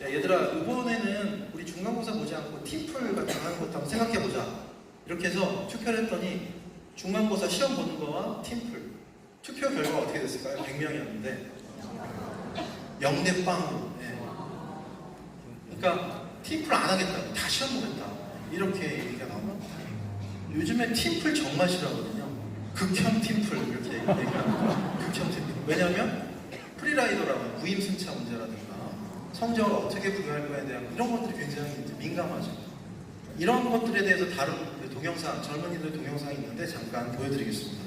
Speaker 1: 얘들아 이번에는 우리 중간고사 보지 않고 팀플 같은 거 하는 것도 한번 생각해보자. 이렇게 해서 투표를 했더니 중간고사 시험 보는 거와 팀플 투표 결과가 어떻게 됐을까요? 100명이었는데 0대 0. 그러니까 팀플 안 하겠다. 다 시험 보겠다. 이렇게 얘기가 나오면 요즘에 팀플 정말 싫어하거든요. 극혐 팀플 이렇게 얘기합니다. 극혐 팀플. 왜냐하면 프리라이더라면 무임승차 문제라든가 성적을 어떻게 부여할 거에 대한 이런 것들이 굉장히 이제 민감하죠. 이런 것들에 대해서 다룬 그 동영상, 젊은이들 동영상이 있는데 잠깐 보여드리겠습니다.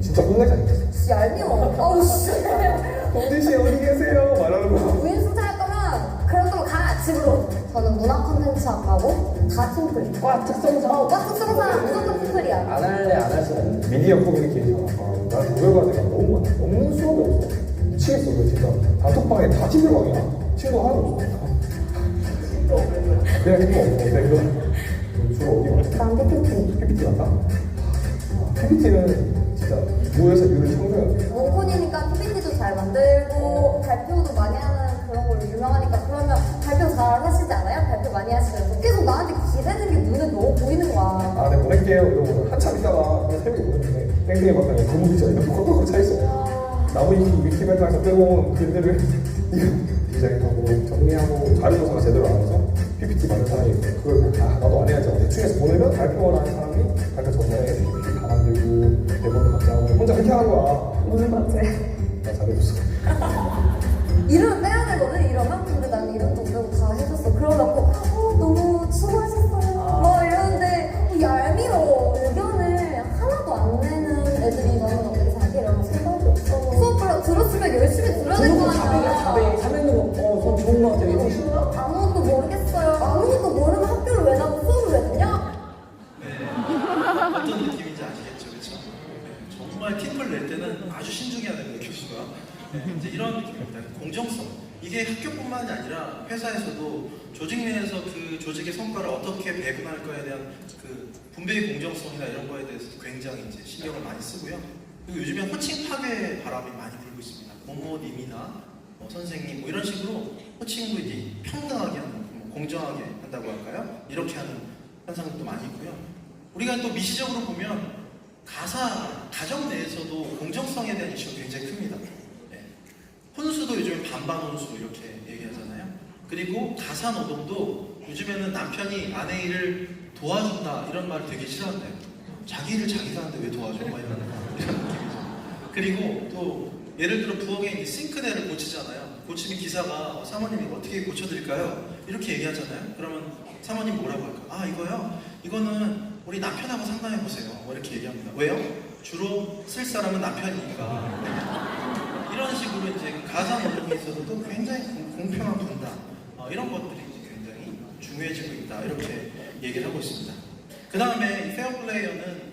Speaker 2: 진짜 혼내지 않겠어?
Speaker 4: 얄미워. 어우 씨.
Speaker 2: 홍진씨 어디 계세요? 말하는 거.
Speaker 4: 우인 순찰할 거면 그럴 거면 가 집으로. 저는 문화 콘텐츠 학과고 다 팀플. 과 특성상. 과 특성상 무조건 팀플이야.
Speaker 2: 안 할래 안 할 수가 없네. 미디어 커뮤니케이션. 난 노래가 내가 너무 많아. 너무 수업이 없어. 미치겠어. 너 진짜 단톡방에 다 친구방이야. 친구 하나도 없어. 그냥 친구 없어. 근데 그거 주로 어디 가?
Speaker 4: 난 PPT.
Speaker 2: PPT 갔다? PPT는 진짜 모여서 일을 청소해야 돼.
Speaker 4: 원콘이니까 PPT도 잘 만들고 발표도 많이 하는 그런 걸로 유명하니까 그러면 발표 잘 하시지 않아요? 발표 많이 하시면서 계속 나한테 기대는 게 눈에 너무 보이는 거야.
Speaker 2: 아, 네, 보낼게요. 이러고 한참 있다가 새벽에 보냈는데 땡땡이 봤더니 검은 기자 이렇게 꽉꽉 차있어요. 나무 위키백과에서 빼고 글들을 디자인하고 정리하고 자료조사가 제대로 안 해서 PPT 만든 사람이 있고 그걸 나도 안 해야지 대충해서 보내면 발표를 하는 사람이 발표 전에 PPT 다 만들고 대본도 같이 하고 혼자 그렇게 하는 거야.
Speaker 4: 무슨 같아?
Speaker 2: 나 잘해줬어.
Speaker 4: 이름을 빼야 되거든 이러면? 근데 나는 이름도 빼고 다 해줬어. 그러고 너무 수고하셨어요 뭐 이러는데 얄미워. 의견을 하나도 안 내는 애들이 너는 어떻게 생각해? 이러면 생각이 없어. 수업을 들었으면 열심히 들어야 될 거 아니야.
Speaker 5: 400명 전 좋은 것 같아요. 이런 식으로.
Speaker 4: 아무것도 모르겠어요. 아무것도 모르면 학교를 왜 나고 수업을 왜 듣냐?
Speaker 1: 네. 어떤 느낌인지 아시겠죠, 그렇죠? 네. 정말 팀플 낼 때는 아주 신중해야 됩니다, 교수가. 네. 이제 이런 느낌입니다. 공정성. 이게 학교뿐만이 아니라 회사에서도 조직 내에서 그 조직의 성과를 어떻게 배분할 거에 대한 그 분배의 공정성이나 이런 거에 대해서 굉장히 이제 신경을 많이 쓰고요. 그리고 요즘에 호칭 파괴 바람이 많이 불고 있습니다. 모모님이나 선생님 뭐 이런 식으로 호칭들이 평등하게 하는, 공정하게 한다고 할까요? 이렇게 하는 현상도 많이 있고요. 우리가 또 미시적으로 보면 가정 내에서도 공정성에 대한 이슈가 굉장히 큽니다. 네. 혼수도 요즘에 반반 혼수 이렇게 얘기하잖아요. 그리고 가사 노동도 요즘에는 남편이 아내 일을 도와준다 이런 말을 되게 싫어한대요. 자기 일을 자기가 하는데 왜 도와줘? 막 이런 느낌이죠. 그리고 또 예를 들어 부엌에 있는 싱크대를 고치잖아요. 고치면 기사가 사모님이 어떻게 고쳐드릴까요? 이렇게 얘기하잖아요. 그러면 사모님 뭐라고 할까요? 아 이거요? 이거는 우리 남편하고 상담해보세요. 뭐 이렇게 얘기합니다. 왜요? 주로 쓸 사람은 남편이니까. 네. 이런 식으로 이제 가사 노동에 있어서도 굉장히 공평한 분담 이런 것들이 굉장히 중요해지고 있다. 이렇게 얘기를 하고 있습니다. 그 다음에 페어플레이어는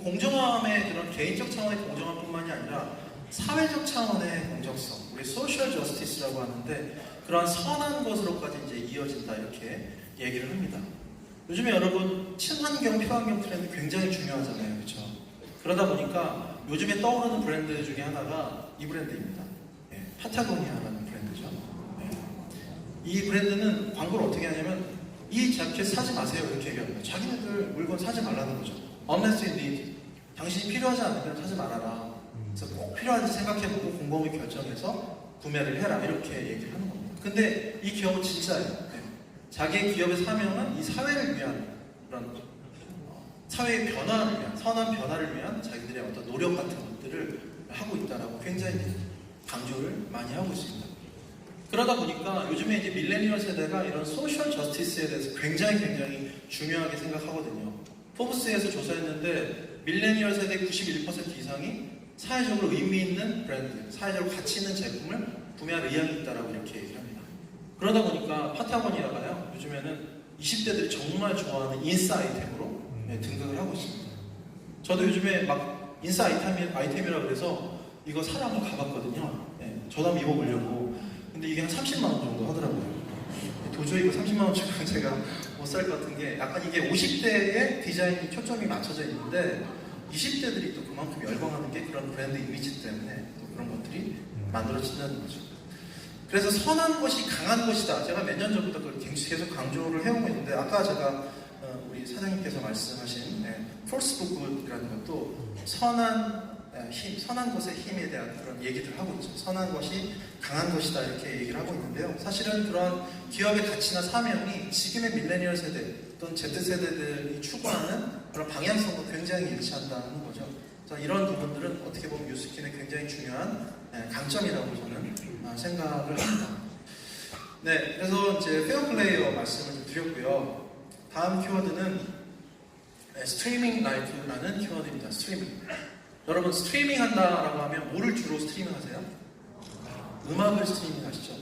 Speaker 1: 공정함의 그런 개인적 차원의 공정함뿐만이 아니라 사회적 차원의 공정성, 우리 소셜 저스티스라고 하는데 그러한 선한 것으로까지 이제 이어진다 이렇게 얘기를 합니다. 요즘에 여러분 친환경, 필환경 트렌드 굉장히 중요하잖아요, 그렇죠? 그러다 보니까 요즘에 떠오르는 브랜드 중에 하나가 이 브랜드입니다. 네, 파타고니아라는 브랜드죠. 네. 이 브랜드는 광고를 어떻게 하냐면 이 자켓 사지 마세요 이렇게 얘기합니다. 자기네들 물건 사지 말라는 거죠. Unless you need. 당신이 필요하지 않으면 사지 말아라. 그래서 꼭 필요한지 생각해보고 곰곰이 결정해서 구매를 해라 이렇게 얘기를 하는 겁니다. 근데 이 기업은 진짜예요. 네. 자기의 기업의 사명은 이 사회를 위한 그런 사회의 변화를 위한 선한 변화를 위한 자기들의 어떤 노력 같은 것들을 하고 있다라고 굉장히 강조를 많이 하고 있습니다. 그러다 보니까 요즘에 이제 밀레니얼 세대가 이런 소셜 저스티스에 대해서 굉장히 중요하게 생각하거든요. 포브스에서 조사했는데 밀레니얼 세대 91% 이상이 사회적으로 의미 있는 브랜드, 사회적으로 가치 있는 제품을 구매할 의향이 있다라고 이렇게 얘기를 합니다. 그러다 보니까 파타고니아가요, 요즘에는 20대들이 정말 좋아하는 인싸 아이템으로 등극을 하고 있습니다. 저도 요즘에 막 인싸 아이템이라 그래서 이거 사러 한번 가봤거든요. 네, 저도 한번 입어보려고. 근데 이게 한 30만 원 정도 하더라고요. 도저히 이거 30만 원 주고 제가 못 살 것 같은 게 약간 이게 50대의 디자인이 초점이 맞춰져 있는데 20대들이 또 그만큼 열광하는 게 그런 브랜드 이미지 때문에 또 그런 것들이 만들어진다는 거죠. 그래서 선한 것이 강한 것이다. 제가 몇 년 전부터 그걸 계속 강조를 해오고 있는데 아까 제가 우리 사장님께서 말씀하신 force for good이라는 것도 선한 힘, 선한 것의 힘에 대한 그런 얘기를 하고 있죠. 선한 것이 강한 것이다 이렇게 얘기를 하고 있는데요. 사실은 그런 기업의 가치나 사명이 지금의 밀레니얼 세대 또는 Z세대들이 추구하는 그런 방향성과 굉장히 일치한다는 거죠. 자, 이런 부분들은 어떻게 보면 뉴스킨의 굉장히 중요한 강점이라고 저는 생각을 합니다. 네, 그래서 이제 페어플레이어 말씀을 좀 드렸고요. 다음 키워드는 스트리밍 라이프라는 키워드입니다. 스트리밍. 여러분 스트리밍 한다라고 하면 뭐를 주로 스트리밍 하세요? 음악을 스트리밍 하시죠.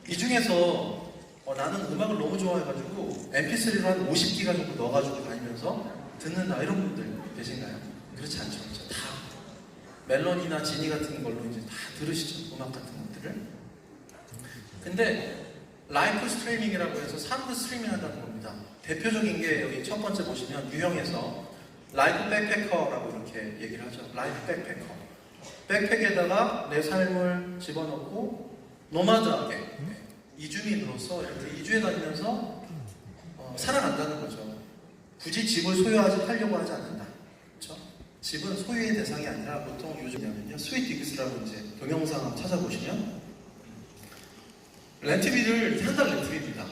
Speaker 1: 이 중에서 나는 음악을 너무 좋아해가지고 mp3로 한 50기가 정도 넣어가지고 다니면서 듣는다 이런 분들 계신가요? 그렇지 않죠. 그렇죠? 다 멜론이나 지니 같은 걸로 이제 다 들으시죠. 음악 같은 것들을. 근데 라이프 스트리밍이라고 해서 사람들 스트리밍 한다는 겁니다. 대표적인 게 여기 첫 번째 보시면 유형에서 라이프 백패커라고 이렇게 얘기를 하죠. 라이프 백패커. 백팩에다가 내 삶을 집어넣고 노마드하게 이주민으로서 이렇게 이주해 다니면서 살아간다는 거죠. 굳이 집을 하려고 하지 않는다. 그렇죠? 집은 소유의 대상이 아니라 보통 요즘에는요 스윗 디그스라고 이제 동영상 찾아보시면 렌트비를 한 달 렌트비입니다.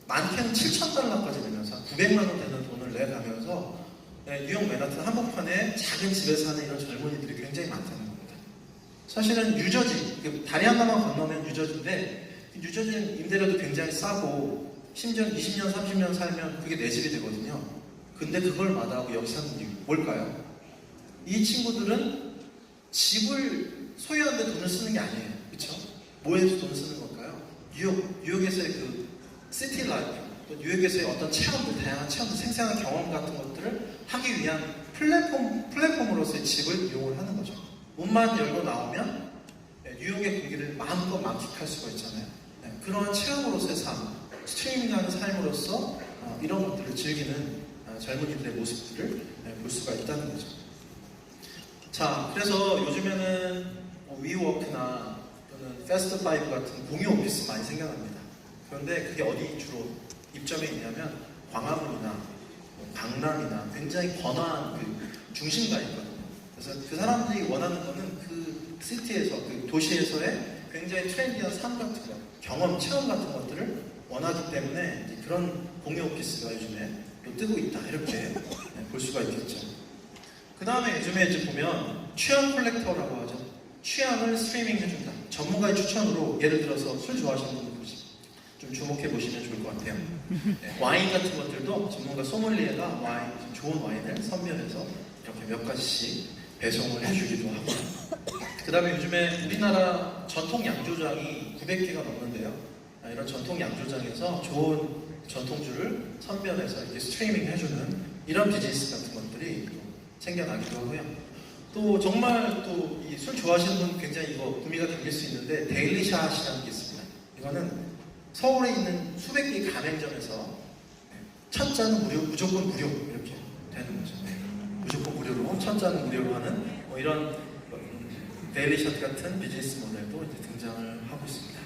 Speaker 1: 많게는 7,000달러까지 내면서 900만 원 되는 돈을 내가면서 뉴욕 맨하튼 한복판에 작은 집에 사는 이런 젊은이들이 굉장히 많다는 겁니다. 사실은 유저지, 다리 하나만 건너면 유저지인데 유저지는 임대료도 굉장히 싸고 심지어 20년, 30년 살면 그게 내 집이 되거든요. 근데 그걸 마다하고 여기 사는 이유 뭘까요? 이 친구들은 집을 소유하는데 돈을 쓰는 게 아니에요. 그렇죠? 뭐에 돈을 쓰는 걸까요? 뉴욕에서의 그 시티 라이프, 또 뉴욕에서의 어떤 체험들, 다양한 체험들, 생생한 경험 같은 것들을 하기 위한 플랫폼으로서의 집을 이용을 하는 거죠. 문만 열고 나오면 뉴욕의 공기를 마음껏 만끽할 수가 있잖아요. 그러한 체험으로서의 삶, 스트리밍하는 삶으로서 이런 것들을 즐기는 젊은이들의 모습들을 볼 수가 있다는 거죠. 자, 그래서 요즘에는 위워크나 또는 패스트5 같은 공유 오피스 많이 생겨납니다. 그런데 그게 어디 주로 입점해 있냐면 광화문이나 강남이나 굉장히 번화한 그 중심가에 있거든요. 그래서 그 사람들이 원하는 거는 그 시티에서, 그 도시에서의 굉장히 트렌디한 삶 같은 거, 경험, 체험 같은 것들을 원하기 때문에 이제 그런 공유 오피스가 요즘에 또 뜨고 있다 이렇게 볼 수가 있겠죠. 그 다음에 요즘에 이제 보면 취향 콜렉터라고 하죠. 취향을 스트리밍 해준다. 전문가의 추천으로 예를 들어서 술 좋아하시는 분들 좀 주목해 보시면 좋을 것 같아요. 와인 같은 것들도 전문가 소믈리에가 와인, 좋은 와인을 선별해서 이렇게 몇 가지씩 배송을 해주기도 하고. 그 다음에 요즘에 우리나라 전통 양조장이 900개가 넘는데요. 이런 전통 양조장에서 좋은 전통주를 선별해서 이렇게 스트리밍 해주는 이런 비즈니스 같은 것들이 생겨나기도 하고요. 또 정말 또 이 술 좋아하시는 분 굉장히 이거 구미가 당길 수 있는데 데일리샷이라는 게 있습니다. 이거는 서울에 있는 수백 개의 가맹점에서 첫 잔은 무료, 무조건 무료 이렇게 되는 거죠. 무조건 무료로, 첫 잔은 무료로 하는 뭐 이런 데일리샷 같은 비즈니스 모델도 이제 등장을 하고 있습니다.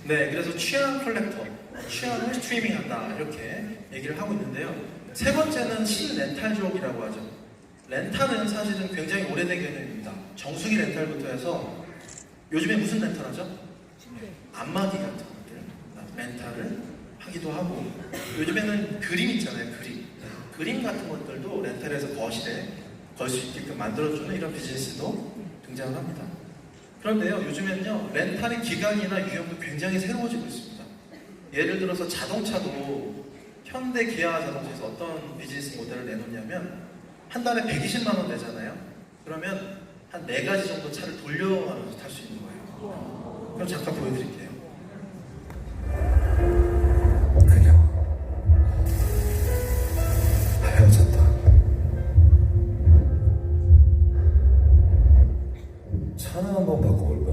Speaker 1: 네, 그래서 취향 컬렉터, 취향을 스트리밍한다 이렇게 얘기를 하고 있는데요. 세 번째는 실렌탈족이라고 하죠. 렌탈은 사실은 굉장히 오래된 개념입니다. 정수기 렌탈부터 해서 요즘에 무슨 렌탈하죠? 안마기 같은 것들 렌탈을 하기도 하고 요즘에는 그림 있잖아요. 그림 같은 것들도 렌탈해서 거실에 걸 수 있게끔 만들어주는 이런 비즈니스도 등장을 합니다. 그런데요, 요즘에는요 렌탈의 기간이나 유형도 굉장히 새로워지고 있습니다. 예를 들어서 자동차도 현대 기아 자동차에서 어떤 비즈니스 모델을 내놓냐면 한 달에 120만 원 내잖아요. 그러면 한 4가지 정도 차를 돌려가면서 탈 수 있는 거예요. 그럼 잠깐 보여드릴게요.
Speaker 6: 그냥 헤어졌다. 차나 한번 바꿔볼까?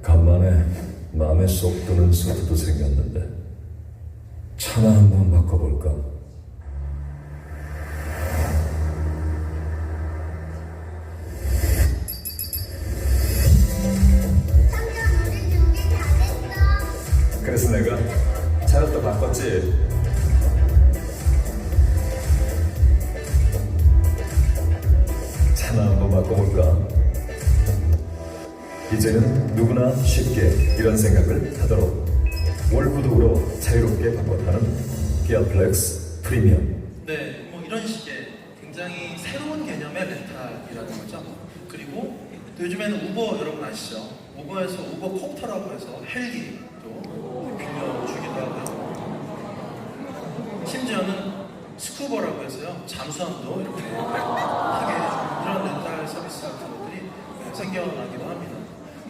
Speaker 6: 간만에 마음에 쏙 드는 소주도 생겼는데 차나 한번 바꿔볼까? 그래서 내가 차를 또 바꿨지. 차나 한번 바꿔볼까? 이제는 누구나 너무나 쉽게 이런 생각을 하도록 올구독으로 자유롭게 바꿨다는 기아 플렉스 프리미엄.
Speaker 1: 네, 뭐 이런 식의 굉장히 새로운 개념의 렌탈이라는 거죠. 그리고 또 요즘에는 우버 여러분 아시죠? 우버에서 우버 콥터라고 해서 헬기도 빌려주기도 하고요. 심지어는 스쿠버라고 해서요, 잠수함도 이렇게 하게 해주는 이런 렌탈 서비스 같은 것들이 생겨나기도 합니다.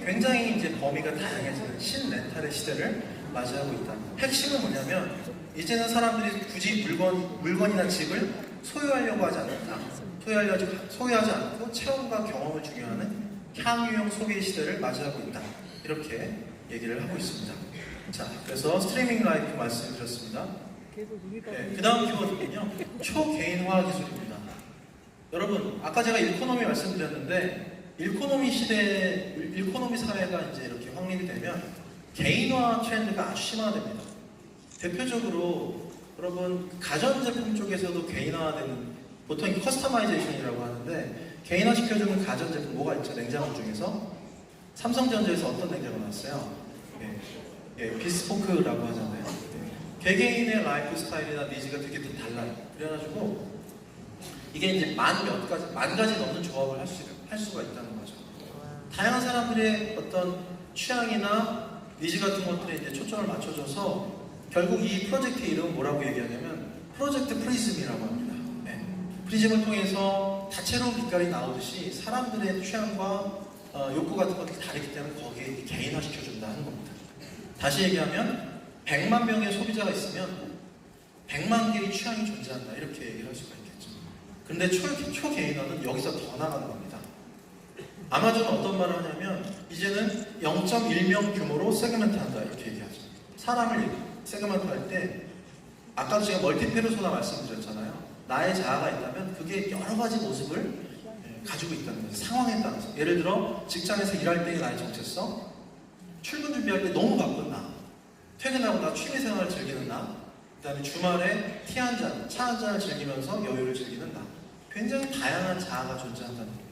Speaker 1: 굉장히 이제 범위가 다양해지는 신렌탈의 시대를 맞이하고 있다. 핵심은 뭐냐면 이제는 사람들이 굳이 물건이나 집을 소유하려고 하지 않는다. 소유하지 않고 체험과 경험을 중요하는 향유형 소비 시대를 맞이하고 있다. 이렇게 얘기를 하고 있습니다. 자, 그래서 스트리밍 라이프 말씀드렸습니다. 네, 그 다음 키워드는요, 초개인화 기술입니다. 여러분, 아까 제가 일코노미 말씀드렸는데, 일코노미 사회가 이제 이렇게 확립이 되면 개인화 트렌드가 아주 심화됩니다. 대표적으로 여러분 가전제품 쪽에서도 개인화되는, 보통 커스터마이제이션이라고 하는데 개인화 시켜주는 가전제품 뭐가 있죠? 냉장고 중에서 삼성전자에서 어떤 냉장고 나왔어요? 비스포크라고 하잖아요. 개개인의 라이프 스타일이나 니즈가 되게 달라요. 그래가지고 이게 이제 만 가지 넘는 조합을 할 수가 있다는 거죠. 다양한 사람들의 어떤 취향이나 니즈 같은 것들에 이제 초점을 맞춰줘서 결국 이 프로젝트의 이름은 뭐라고 얘기하냐면 프로젝트 프리즘이라고 합니다. 네. 프리즘을 통해서 다채로운 빛깔이 나오듯이 사람들의 취향과 욕구 같은 것들이 다르기 때문에 거기에 개인화시켜준다는 겁니다. 다시 얘기하면 100만 명의 소비자가 있으면 100만 개의 취향이 존재한다, 이렇게 얘기를 할 수가 있겠죠. 그런데 초개인화는 여기서 더 나가는 겁니다. 아마존은 어떤 말을 하냐면 이제는 0.1명 규모로 세그멘트한다, 이렇게 얘기하죠. 사람을 세그멘트 할 때 아까도 제가 멀티페르소나 말씀드렸잖아요. 나의 자아가 있다면 그게 여러 가지 모습을 가지고 있다는 거죠. 상황에 따라서. 예를 들어 직장에서 일할 때의 나의 정체성, 출근 준비할 때 너무 바쁜 나, 퇴근하고 나 취미생활을 즐기는 나, 그 다음에 주말에 티 한 잔, 차 한 잔을 즐기면서 여유를 즐기는 나. 굉장히 다양한 자아가 존재한다는 겁니다.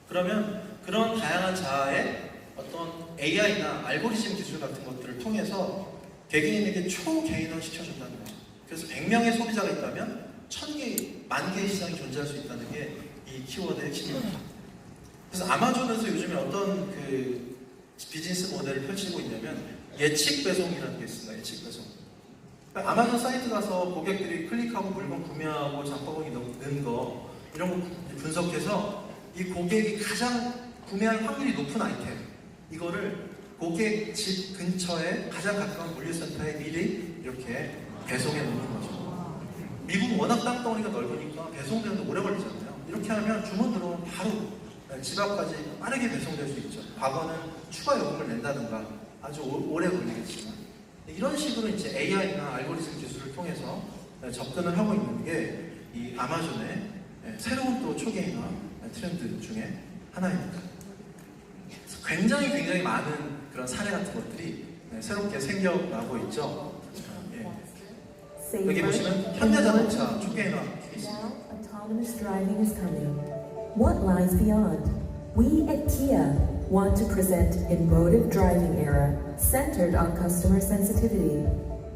Speaker 1: 그러면 그런 다양한 자아의 어떤 AI나 알고리즘 기술 같은 것들을 통해서 개개인에게 초개인화 시켜준다는 거죠. 그래서 100명의 소비자가 있다면 1000개, 10,000개의 시장이 존재할 수 있다는 게 이 키워드의 핵심입니다. 그래서 아마존에서 요즘에 어떤 그 비즈니스 모델을 펼치고 있냐면 예측 배송이라는 게 있습니다. 예측 배송. 그러니까 아마존 사이트 가서 고객들이 클릭하고 물건 구매하고 장바구니 넣는 거 이런 거 분석해서 이 고객이 가장 구매할 확률이 높은 아이템, 이거를 고객 집 근처에 가장 가까운 물류센터에 미리 이렇게 배송해 놓는 거죠. 미국은 워낙 땅덩어리가 넓으니까 배송되는데 오래 걸리잖아요. 이렇게 하면 주문 들어오면 바로 집 앞까지 빠르게 배송될 수 있죠. 과거는 추가 요금을 낸다든가 아주 오래 걸리겠지만, 이런 식으로 이제 AI나 알고리즘 기술을 통해서 접근을 하고 있는 게 이 아마존의 새로운 또 초개인화 트렌드 중에 하나입니다. 굉장히 많은 그런 사례 같은 것들이 새롭게 생겨나고 있죠. 여기 보시면 현대자동차 초개인화 케이스.
Speaker 7: Now autonomous driving is coming. What lies beyond? We at Kia want to present emotive driving era centered on customer sensitivity.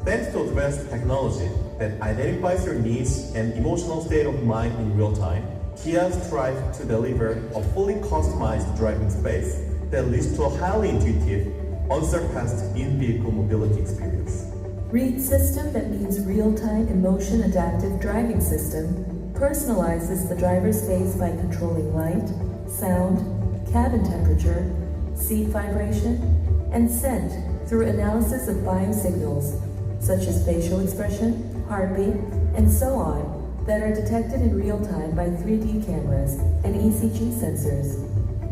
Speaker 8: Thanks to advanced technology that identifies your needs and emotional state of mind in real time, Kia strives to deliver a fully customized driving space that leads to a highly intuitive, unsurpassed in-vehicle mobility experience.
Speaker 7: READ system, that means real-time emotion adaptive driving system, personalizes the driver's space by controlling light, sound, cabin temperature, seat vibration, and scent through analysis of biosignals such as facial expression, heartbeat, and so on that are detected in real time by 3D cameras and ECG sensors.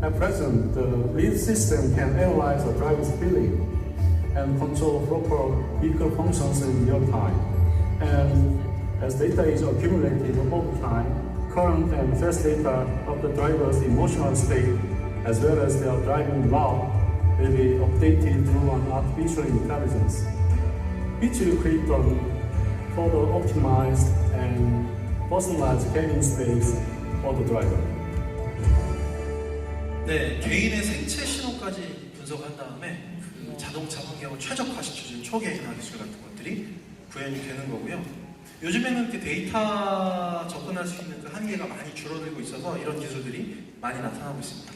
Speaker 9: At present, the READ system can analyze the driver's feeling and control proper vehicle functions in real time. And as data is accumulated over time, current and fast data of the driver's emotional state as well as their driving route will be updated through an artificial intelligence, which will create a further optimized and personalized cabin space for the driver.
Speaker 1: 네, 개인의 생체 신호까지 분석한 다음에 그 자동차 환경을 최적화시켜주는 초개인화 기술 같은 것들이 구현이 되는 거고요. 요즘에는 그 데이터 접근할 수 있는 그 한계가 많이 줄어들고 있어서 이런 기술들이 많이 나타나고 있습니다.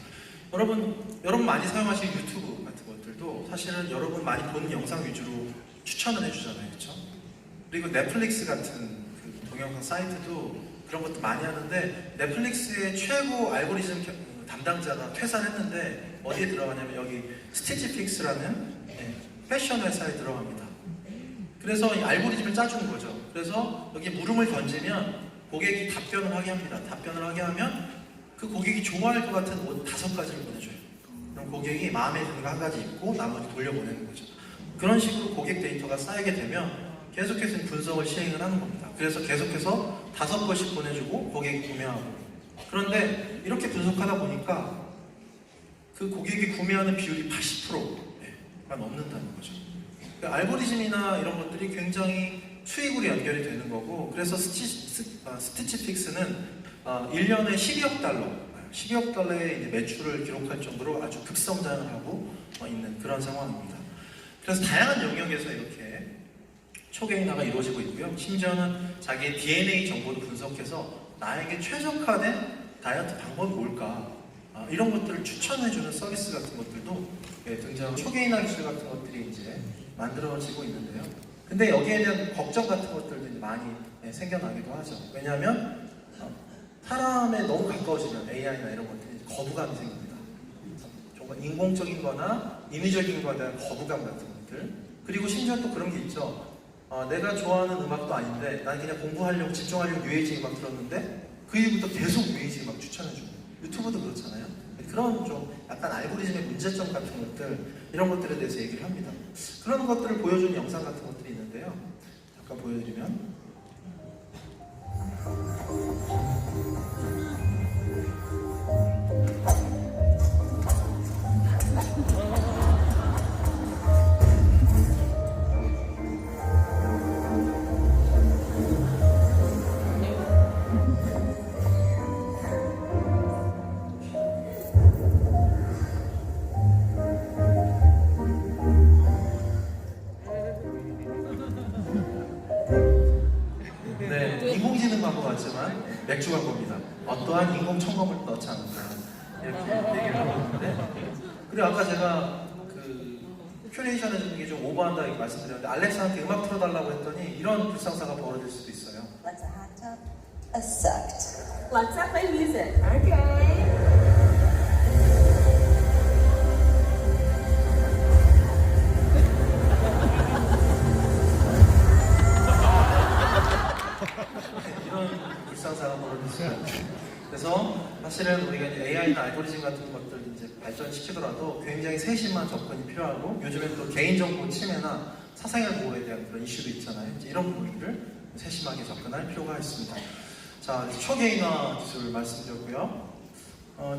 Speaker 1: 여러분 많이 사용하시는 유튜브 같은 것들도 사실은 여러분 많이 보는 영상 위주로 추천을 해주잖아요, 그렇죠? 그리고 넷플릭스 같은 그 동영상 사이트도 그런 것도 많이 하는데 넷플릭스의 최고 알고리즘 담당자가 퇴사했는데 어디에 들어가냐면 여기 스티치픽스라는 패션 회사에 들어갑니다. 그래서 이 알고리즘을 짜주는 거죠. 그래서 여기 물음을 던지면 고객이 답변을 하게 합니다. 답변을 하게 하면 그 고객이 좋아할 것 같은 옷 5가지를 보내줘요. 그럼 고객이 마음에 드는 거 1가지 입고 나머지 돌려보내는 거죠. 그런 식으로 고객 데이터가 쌓이게 되면 계속해서 분석을 시행을 하는 겁니다. 그래서 계속해서 5번씩 보내주고 고객이 구매하고. 그런데 이렇게 분석하다 보니까 그 고객이 구매하는 비율이 80%만 넘는다는 거죠. 그러니까 알고리즘이나 이런 것들이 굉장히 수익으로 연결이 되는 거고, 그래서 스티치픽스는 1년에 12억 달러의 이제 매출을 기록할 정도로 아주 급성장을 하고 있는 그런 상황입니다. 그래서 다양한 영역에서 이렇게 초개인화가 이루어지고 있고요. 심지어는 자기의 DNA 정보도 분석해서 나에게 최적화된 다이어트 방법이 뭘까, 이런 것들을 추천해주는 서비스 같은 것들도 등장하고 초개인화 기술 같은 것들이 이제 만들어지고 있는데요. 근데 여기에 대한 걱정 같은 것들도 이제 많이 생겨나기도 하죠. 왜냐하면 사람에 너무 가까워지면 AI나 이런 것들이 거부감이 생깁니다. 조금 인공적인 거나 인위적인 거에 대한 거부감 같은 것들. 그리고 심지어 또 그런 게 있죠. 내가 좋아하는 음악도 아닌데 난 그냥 공부하려고 집중하려고 뉴에이지 음악 들었는데 그 이후부터 계속 뉴에이지 음악 추천해주고, 유튜브도 그렇잖아요. 그런 좀 약간 알고리즘의 문제점 같은 것들, 이런 것들에 대해서 얘기를 합니다. 그런 것들을 보여주는 영상 같은 것들이 있는데요. 잠깐 보여드리면 인공지능 광고 같지만 맥주 광고입니다. 어떠한 인공 첨가물도 넣지 않는다, 이렇게 얘기를 하고 있는데, 그리고 아까 제가 그 큐레이션 해주는 게 좀 오버한다 이렇게 말씀드렸는데 알렉사한테 음악 틀어달라고 했더니 이런 불상사가 벌어질 수도 있어요.
Speaker 10: Let's a hot tub, a sucked.
Speaker 7: Let's not play music. Okay.
Speaker 1: 이런 불상사가 벌어질 수가 있죠. 그래서 사실은 우리가 이제 AI나 알고리즘 같은 것들 이제 발전시키더라도 굉장히 세심한 접근이 필요하고, 요즘엔 또 개인정보 침해나 사생활 보호에 대한 그런 이슈도 있잖아요. 이제 이런 부분들을 세심하게 접근할 필요가 있습니다. 자, 초개인화 기술 말씀드렸고요.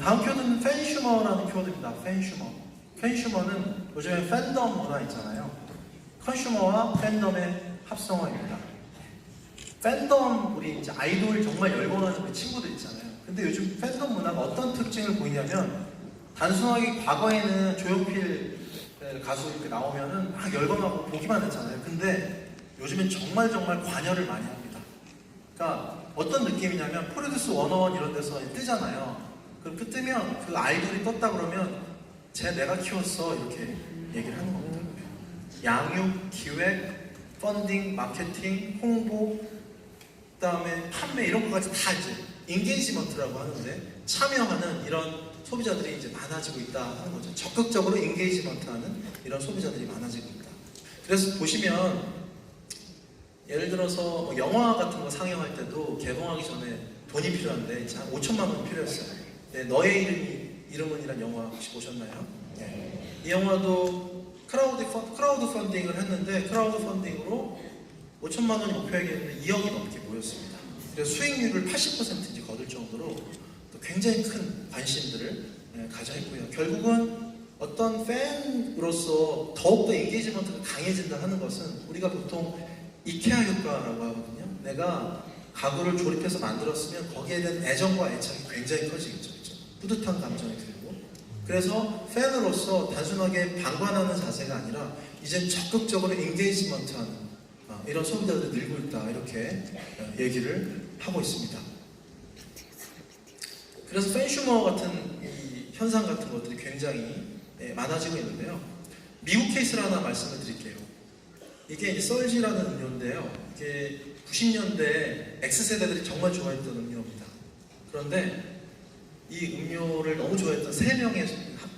Speaker 1: 다음 키워드는 팬슈머라는 키워드입니다. 팬슈머는 요즘에 팬덤 문화 있잖아요. 컨슈머와 팬덤의 합성어입니다. 팬덤, 우리 이제 아이돌 정말 열광하는 우리 친구들 있잖아요. 근데 요즘 팬덤 문화가 어떤 특징을 보이냐면, 단순하게 과거에는 조용필 가수 이렇게 나오면은 막 열광하고 보기만 했잖아요. 근데 요즘엔 정말 관여를 많이 합니다. 그러니까 어떤 느낌이냐면, 프로듀스 101 이런 데서 뜨잖아요. 그럼 그 뜨면 그 아이돌이 떴다 그러면 내가 키웠어 이렇게 얘기를 하는 겁니다. 양육, 기획, 펀딩, 마케팅, 홍보, 그다음에 판매 이런 것까지 다 이제 인게이지먼트라고 하는데, 참여하는 이런 소비자들이 이제 많아지고 있다 하는 거죠. 적극적으로 인게이지먼트하는 이런 소비자들이 많아지고 있다. 그래서 보시면 예를 들어서 뭐 영화 같은 거 상영할 때도 개봉하기 전에 돈이 필요한데 이제 한 5천만 원 필요했어요. 네, 너의 이름은이란 영화 혹시 보셨나요? 네. 이 영화도 크라우드 펀딩을 했는데, 크라우드 펀딩으로 5천만 원이 목표액이었는데 2억이 넘게 모였습니다. 그래서 수익률을 80% 거둘 정도로 또 굉장히 큰 관심들을 가져했고요. 결국은 어떤 팬으로서 더욱더 인게이지먼트가 강해진다 하는 것은 우리가 보통 이케아 효과라고 하거든요. 내가 가구를 조립해서 만들었으면 거기에 대한 애정과 애착이 굉장히 커지겠죠. 그렇죠? 뿌듯한 감정이 들고, 그래서 팬으로서 단순하게 방관하는 자세가 아니라 이젠 적극적으로 엔게이지먼트하는 이런 소비자들이 늘고 있다 이렇게 얘기를 하고 있습니다. 그래서 팬슈머 같은 이 현상 같은 것들이 굉장히 많아지고 있는데요. 미국 케이스를 하나 말씀을 드릴게요. 이게 이제 썰지라는 음료인데요. 이게 90년대 X세대들이 정말 좋아했던 음료입니다. 그런데 이 음료를 너무 좋아했던 3명의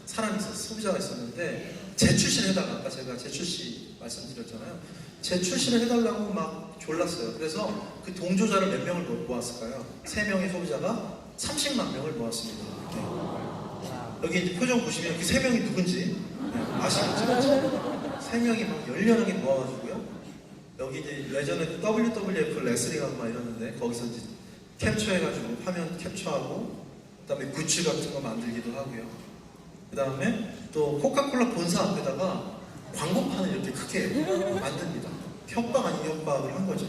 Speaker 1: 사람이 있었어요. 소비자가 있었는데 재출시를 해달라. 아까 제가 재출시 말씀드렸잖아요. 재출시를 해달라고 막 졸랐어요. 그래서 그 동조자를 몇 명을 모았을까요? 3명의 소비자가 30만 명을 모았습니다. 여기 이제 표정 보시면 그 3명이 누군지 아시겠죠? 3명이 막 열렬하게 모아가지고요. 여기 이제 예전에 WWF 레슬링하고 막 이러는데 거기서 이제 캡처해가지고 화면 캡처하고 그다음에 굿즈 같은 거 만들기도 하고요. 그다음에 또 코카콜라 본사 앞에다가 광고판을 이렇게 크게 만듭니다. 협박 아닌 협박을 한 거죠.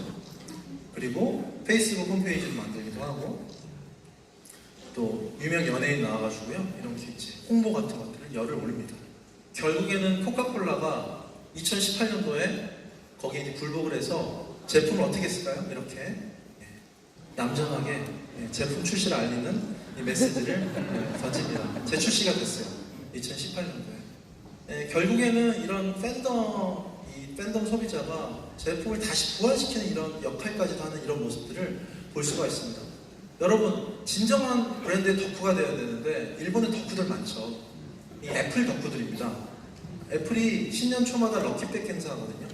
Speaker 1: 그리고 페이스북 홈페이지를 만들기도 하고 또 유명 연예인 나와가지고요. 이런 게 이제 홍보 같은 것들을 열을 올립니다. 결국에는 코카콜라가 2018년도에 거기에 이제 굴복을 해서 제품을 어떻게 쓸까요? 이렇게 얌전하게 제품 출시를 알리는 이 메시지를 던집니다. 재출시가 됐어요. 2018년도에. 결국에는 이런 팬덤 소비자가 제품을 다시 부활시키는 이런 역할까지도 하는 이런 모습들을 볼 수가 있습니다. 여러분, 진정한 브랜드의 덕후가 되어야 되는데 일본에 덕후들 많죠. 이 애플 덕후들입니다. 애플이 신년 초마다 럭키백 행사하거든요.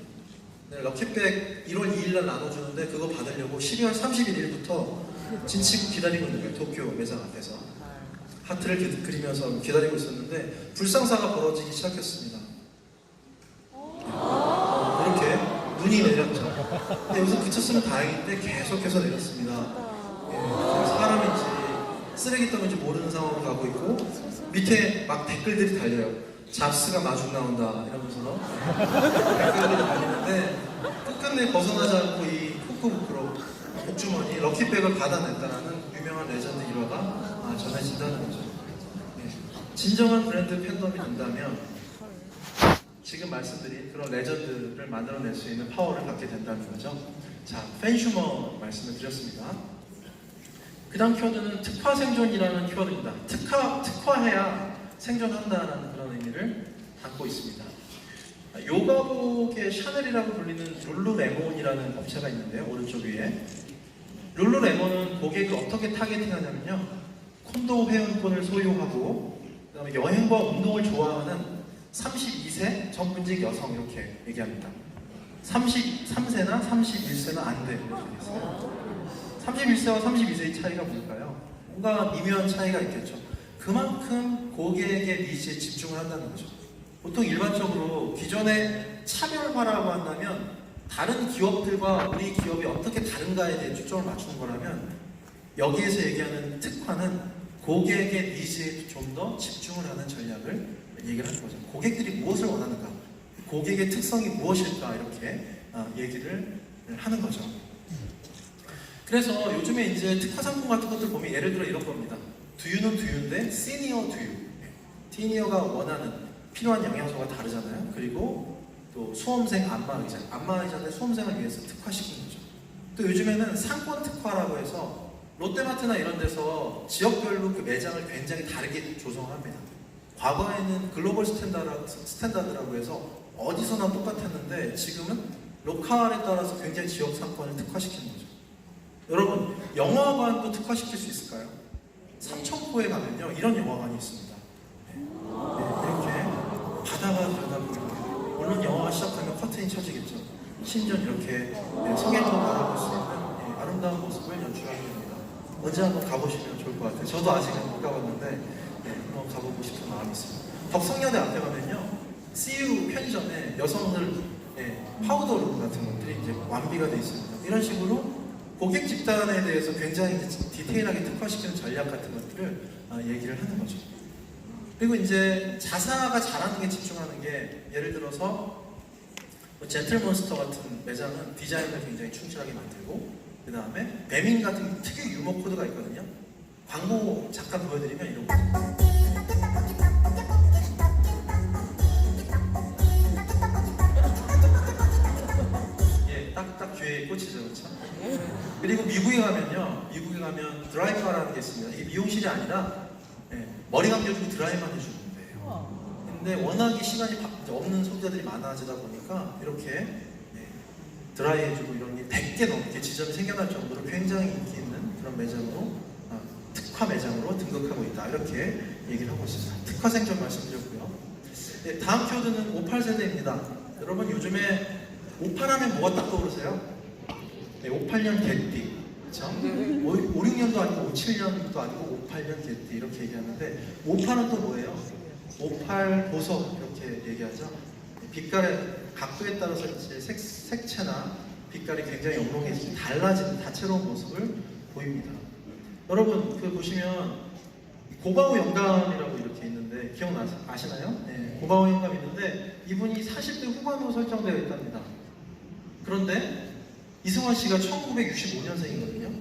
Speaker 1: 네, 럭키백 1월 2일날 나눠주는데 그거 받으려고 12월 31일부터 진치고 기다리고 있는 거예요. 도쿄 매장 앞에서 하트를 그리면서 기다리고 있었는데 불상사가 벌어지기 시작했습니다. 이렇게 눈이 내렸죠. 근데 여기서 그쳤으면 다행인데 계속해서 내렸습니다. 사람인지 쓰레기통인지 모르는 상황으로 가고 있고 밑에 막 댓글들이 달려요. 잡스가 마중 나온다 이러면서 댓글들이 달리는데 끝끝내 벗어나지 않고 이 후크부크로 복주머니 럭키백을 받아냈다는 유명한 레전드 일화가 전해진다는 거죠. 진정한 브랜드 팬덤이 된다면 지금 말씀드린 그런 레전드를 만들어낼 수 있는 파워를 갖게 된다는 거죠. 자, 팬슈머 말씀을 드렸습니다. 그 다음 키워드는 특화 생존이라는 키워드입니다. 특화해야 생존한다라는 그런 의미를 담고 있습니다. 요가복의 샤넬이라고 불리는 룰루레몬이라는 업체가 있는데요. 오른쪽 위에. 룰루레몬은 고객을 어떻게 타겟팅하냐면요. 콘도 회원권을 소유하고 그 다음에 여행과 운동을 좋아하는 32세 전문직 여성 이렇게 얘기합니다. 33세나 31세는 안 돼. 이렇게 있어요. 31세와 32세의 차이가 뭘까요? 뭔가 미묘한 차이가 있겠죠. 그만큼 고객의 니즈에 집중을 한다는 거죠. 보통 일반적으로 기존에 차별화라고 한다면 다른 기업들과 우리 기업이 어떻게 다른가에 대해 초점을 맞추는 거라면 여기에서 얘기하는 특화는 고객의 니즈에 좀 더 집중을 하는 전략을 얘기를 하는 거죠. 고객들이 무엇을 원하는가, 고객의 특성이 무엇일까 이렇게 얘기를 하는 거죠. 그래서 요즘에 이제 특화 상품 같은 것들 보면 예를 들어 이런 겁니다. 두유는 두유인데 시니어 두유. 시니어가 원하는 필요한 영양소가 다르잖아요. 그리고 또 수험생 안마의자. 안마의자인데 수험생을 위해서 특화시키는 거죠. 또 요즘에는 상권 특화라고 해서 롯데마트나 이런 데서 지역별로 그 매장을 굉장히 다르게 조성을 합니다. 과거에는 글로벌 스탠다드라고 해서 어디서나 똑같았는데 지금은 로컬에 따라서 굉장히 지역 상권을 특화시키는 거죠. 여러분, 영화관도 특화시킬 수 있을까요? 삼천포에 가면요 이런 영화관이 있습니다. 이렇게 바다가 들여다보면 물론 영화가 시작하면 커튼이 쳐지겠죠. 심지어 이렇게 성해도 바라볼 수 있는 아름다운 모습을 연출하게 됩니다. 언제 한번 가보시면 좋을 것 같아요. 저도 아직은 못 가봤는데 한번 가보고 싶은 마음이 있습니다. 덕성여대 앞에 가면요 CU 편의점에 여성들 파우더 룸 같은 것들이 이제 완비가 되어 있습니다. 이런 식으로 고객 집단에 대해서 굉장히 디테일하게 특화시키는 전략 같은 것들을 얘기를 하는 거죠. 그리고 이제 자사가 잘하는 게 집중하는 게 예를 들어서 젠틀몬스터 같은 매장은 디자인을 굉장히 충실하게 만들고 그 다음에 배민 같은 특유 유머 코드가 있거든요. 광고 잠깐 보여드리면 이런 거 그리고 미국에 가면 드라이바라는 게 있습니다. 이게 미용실이 아니라 머리 감겨주고 드라이만 해주는 데예요. 근데 워낙에 시간이 없는 소비자들이 많아지다 보니까 이렇게 드라이 해주고 이런 게 100개 넘게 지점이 생겨날 정도로 굉장히 인기 있는 그런 매장으로 특화 매장으로 등극하고 있다. 이렇게 얘기를 하고 있습니다. 특화 생존 말씀드렸고요. 다음 키워드는 58세대입니다. 여러분 요즘에 58하면 뭐가 딱 떠오르세요? 58년 개띠, 그렇죠? 5, 6년도 아니고 5, 7년도 아니고 58년 개띠 이렇게 얘기하는데 58은 또 뭐예요? 58 보석 이렇게 얘기하죠. 빛깔의 각도에 따라서 이제 색채나 빛깔이 굉장히 영롱해지고 달라지는 다채로운 모습을 보입니다. 여러분 그 보시면 고바오 영감이라고 이렇게 있는데 아시나요? 네, 고바오 영감 있는데 이분이 40대 후반으로 설정되어 있답니다. 그런데 이승원 씨가 1965년생이거든요.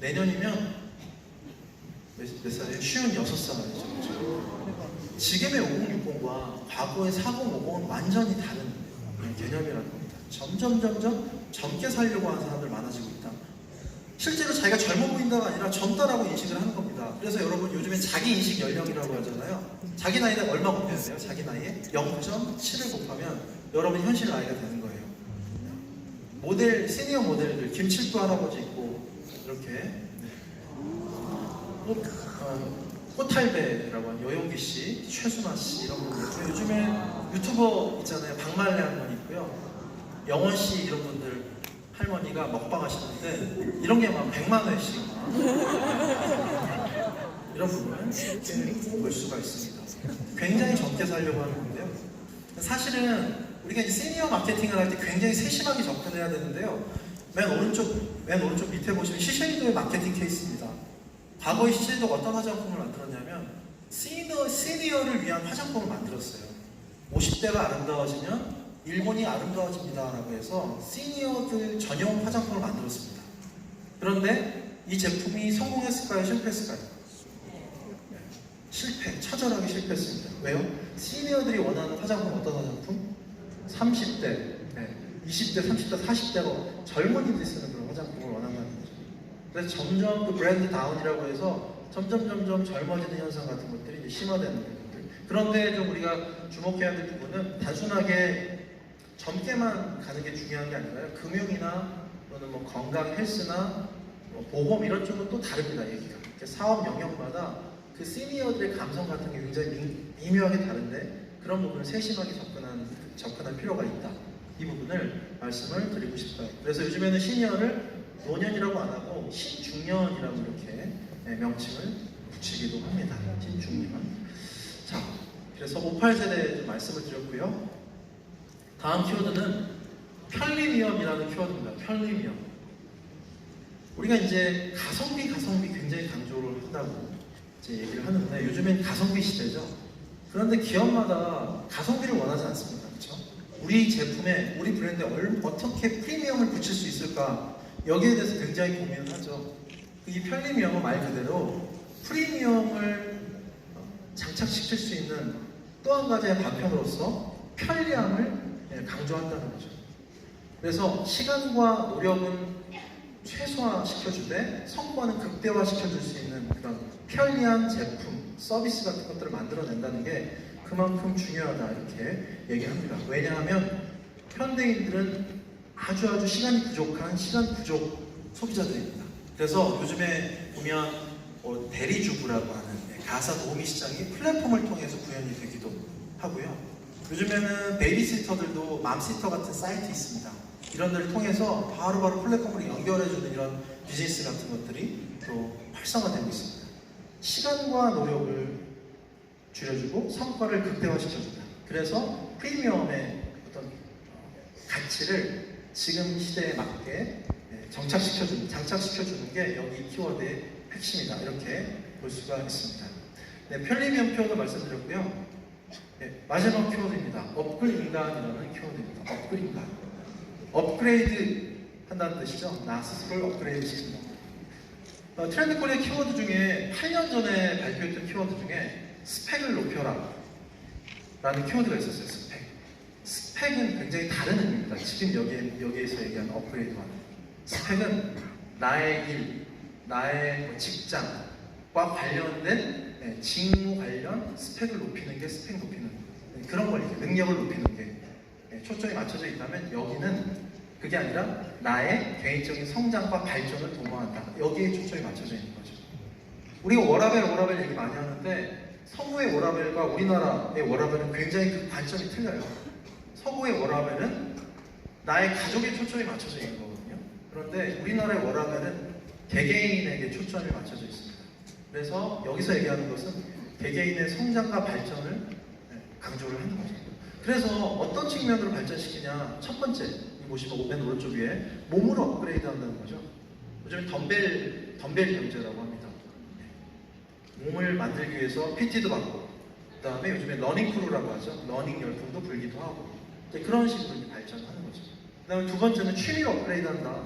Speaker 1: 내년이면 몇 살이에요? 56살이죠. 지금의 5060과 과거의 4050은 완전히 다른 개념이라는 겁니다. 점점 젊게 살려고 하는 사람들 많아지고 있다. 실제로 자기가 젊어 보인다가 아니라 젊다라고 인식을 하는 겁니다. 그래서 여러분 요즘엔 자기 인식 연령이라고 하잖아요. 자기 나이에 얼마 곱해야 돼요? 자기 나이에 0.7을 곱하면 여러분 현실 나이가 되는 거예요. 시니어 모델들 김칠도 할아버지 있고 이렇게 꽃탈배라고 하는 여용기 씨, 최순아 씨 이런 분들 요즘에 유튜버 있잖아요. 박말래 할머니 있고요. 영원 씨 이런 분들 할머니가 먹방 하시는데 이런 게 막 100만 회씩 이런 부분을 볼 수가 있습니다. 굉장히 젊게 살려고 하는 건데요. 사실은 우리가 이제 시니어 마케팅을 할 때 굉장히 세심하게 접근해야 되는데요. 맨 오른쪽 밑에 보시면 시쉐이도의 마케팅 케이스입니다. 과거에 시쉐이도가 어떤 화장품을 만들었냐면 시니어를 위한 화장품을 만들었어요. 50대가 아름다워지면 일본이 아름다워집니다 라고 해서 시니어들 전용 화장품을 만들었습니다. 그런데 이 제품이 성공했을까요? 실패했을까요? 처절하게 실패했습니다. 왜요? 시니어들이 원하는 화장품 어떤 화장품? 30대, 20대, 30대, 40대로 젊은이들이 쓰는 그런 화장품을 원한다는 거죠. 그래서 점점 그 브랜드 다운이라고 해서 점점 젊어지는 현상 같은 것들이 이제 심화되는 것들. 그런데 좀 우리가 주목해야 될 부분은 단순하게 젊게만 가는 게 중요한 게 아니라요. 금융이나 또는 뭐 건강, 헬스나 뭐 보험 이런 쪽은 또 다릅니다. 얘기가. 사업 영역마다 그 시니어들의 감성 같은 게 굉장히 미묘하게 다른데 그런 부분을 세심하게 접근할 필요가 있다. 이 부분을 말씀을 드리고 싶어요. 그래서 요즘에는 시니어를 노년이라고 안 하고 신중년이라고 이렇게 명칭을 붙이기도 합니다. 신중년. 자, 그래서 58세대 좀 말씀을 드렸고요. 다음 키워드는 편리미엄이라는 키워드입니다. 편리미엄. 우리가 이제 가성비 굉장히 강조를 한다고 이제 얘기를 하는데 요즘엔 가성비 시대죠. 그런데 기업마다 가성비를 원하지 않습니다. 그렇죠? 우리 제품에, 우리 브랜드에 어떻게 프리미엄을 붙일 수 있을까? 여기에 대해서 굉장히 고민을 하죠. 이 편리미엄은 말 그대로 프리미엄을 장착시킬 수 있는 또 한 가지의 반편으로서 편리함을 강조한다는 거죠. 그래서 시간과 노력은 최소화시켜주되 성과는 극대화시켜줄 수 있는 그런 편리한 제품, 서비스 같은 것들을 만들어낸다는 게 그만큼 중요하다 이렇게 얘기합니다. 왜냐하면 현대인들은 아주 시간이 부족한 시간 부족 소비자들입니다. 그래서 요즘에 보면 대리주부라고 하는 가사 도우미 시장이 플랫폼을 통해서 구현이 되기도 하고요. 요즘에는 베이비시터들도 맘시터 같은 사이트 있습니다. 이런 데를 통해서 바로바로 플랫폼으로 연결해주는 이런 비즈니스 같은 것들이 또 활성화되고 있습니다. 시간과 노력을 줄여주고 성과를 극대화시켜준다. 그래서 프리미엄의 어떤 가치를 지금 시대에 맞게 장착시켜주는 게 여기 키워드의 핵심이다. 이렇게 볼 수가 있습니다. 네, 편리미엄 키워드 말씀드렸고요. 네, 마지막 키워드입니다. 업글인간이라는 키워드입니다. 업글인간. 업그레이드 한다는 뜻이죠. 나 스스로를 업그레이드 시킨다. 트렌드 코리아 키워드 중에 8년 전에 발표했던 키워드 중에 스펙을 높여라 라는 키워드가 있었어요. 스펙은 굉장히 다른 의미입니다. 지금 여기에서 얘기하는 업그레이드와는. 스펙은 나의 일, 나의 뭐 직장과 관련된 직무 관련 스펙을 높이는 게 스펙 높이는 그런 걸 이렇게 능력을 높이는 게 초점이 맞춰져 있다면 여기는 그게 아니라 나의 개인적인 성장과 발전을 도모한다. 여기에 초점이 맞춰져 있는 거죠. 우리가 워라벨 얘기 많이 하는데 서구의 워라벨과 우리나라의 워라벨은 굉장히 그 관점이 틀려요. 서구의 워라벨은 나의 가족에 초점이 맞춰져 있는 거거든요. 그런데 우리나라의 워라벨은 개개인에게 초점이 맞춰져 있습니다. 그래서 여기서 얘기하는 것은 개개인의 성장과 발전을 강조를 하는 거죠. 그래서 어떤 측면으로 발전시키냐? 첫 번째, 보시면 맨 오른쪽 위에 몸으로 업그레이드 한다는 거죠. 요즘 덤벨 경제라고 합니다. 몸을 만들기 위해서 PT도 받고, 그 다음에 요즘에 러닝 크루라고 하죠. 러닝 열풍도 불기도 하고, 이제 그런 식으로 발전하는 거죠. 그 다음에 두 번째는 취미로 업그레이드 한다.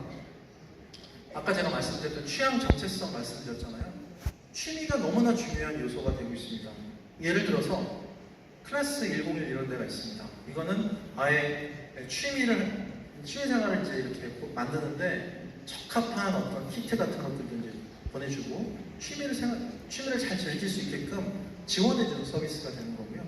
Speaker 1: 아까 제가 말씀드렸던 취향 정체성 말씀드렸잖아요. 취미가 너무나 중요한 요소가 되고 있습니다. 예를 들어서 클래스 101 이런 데가 있습니다. 이거는 아예 취미 생활을 이제 이렇게 만드는데 적합한 어떤 키트 같은 것들도 이제 보내주고 취미를 잘 즐길 수 있게끔 지원해주는 서비스가 되는 거고요.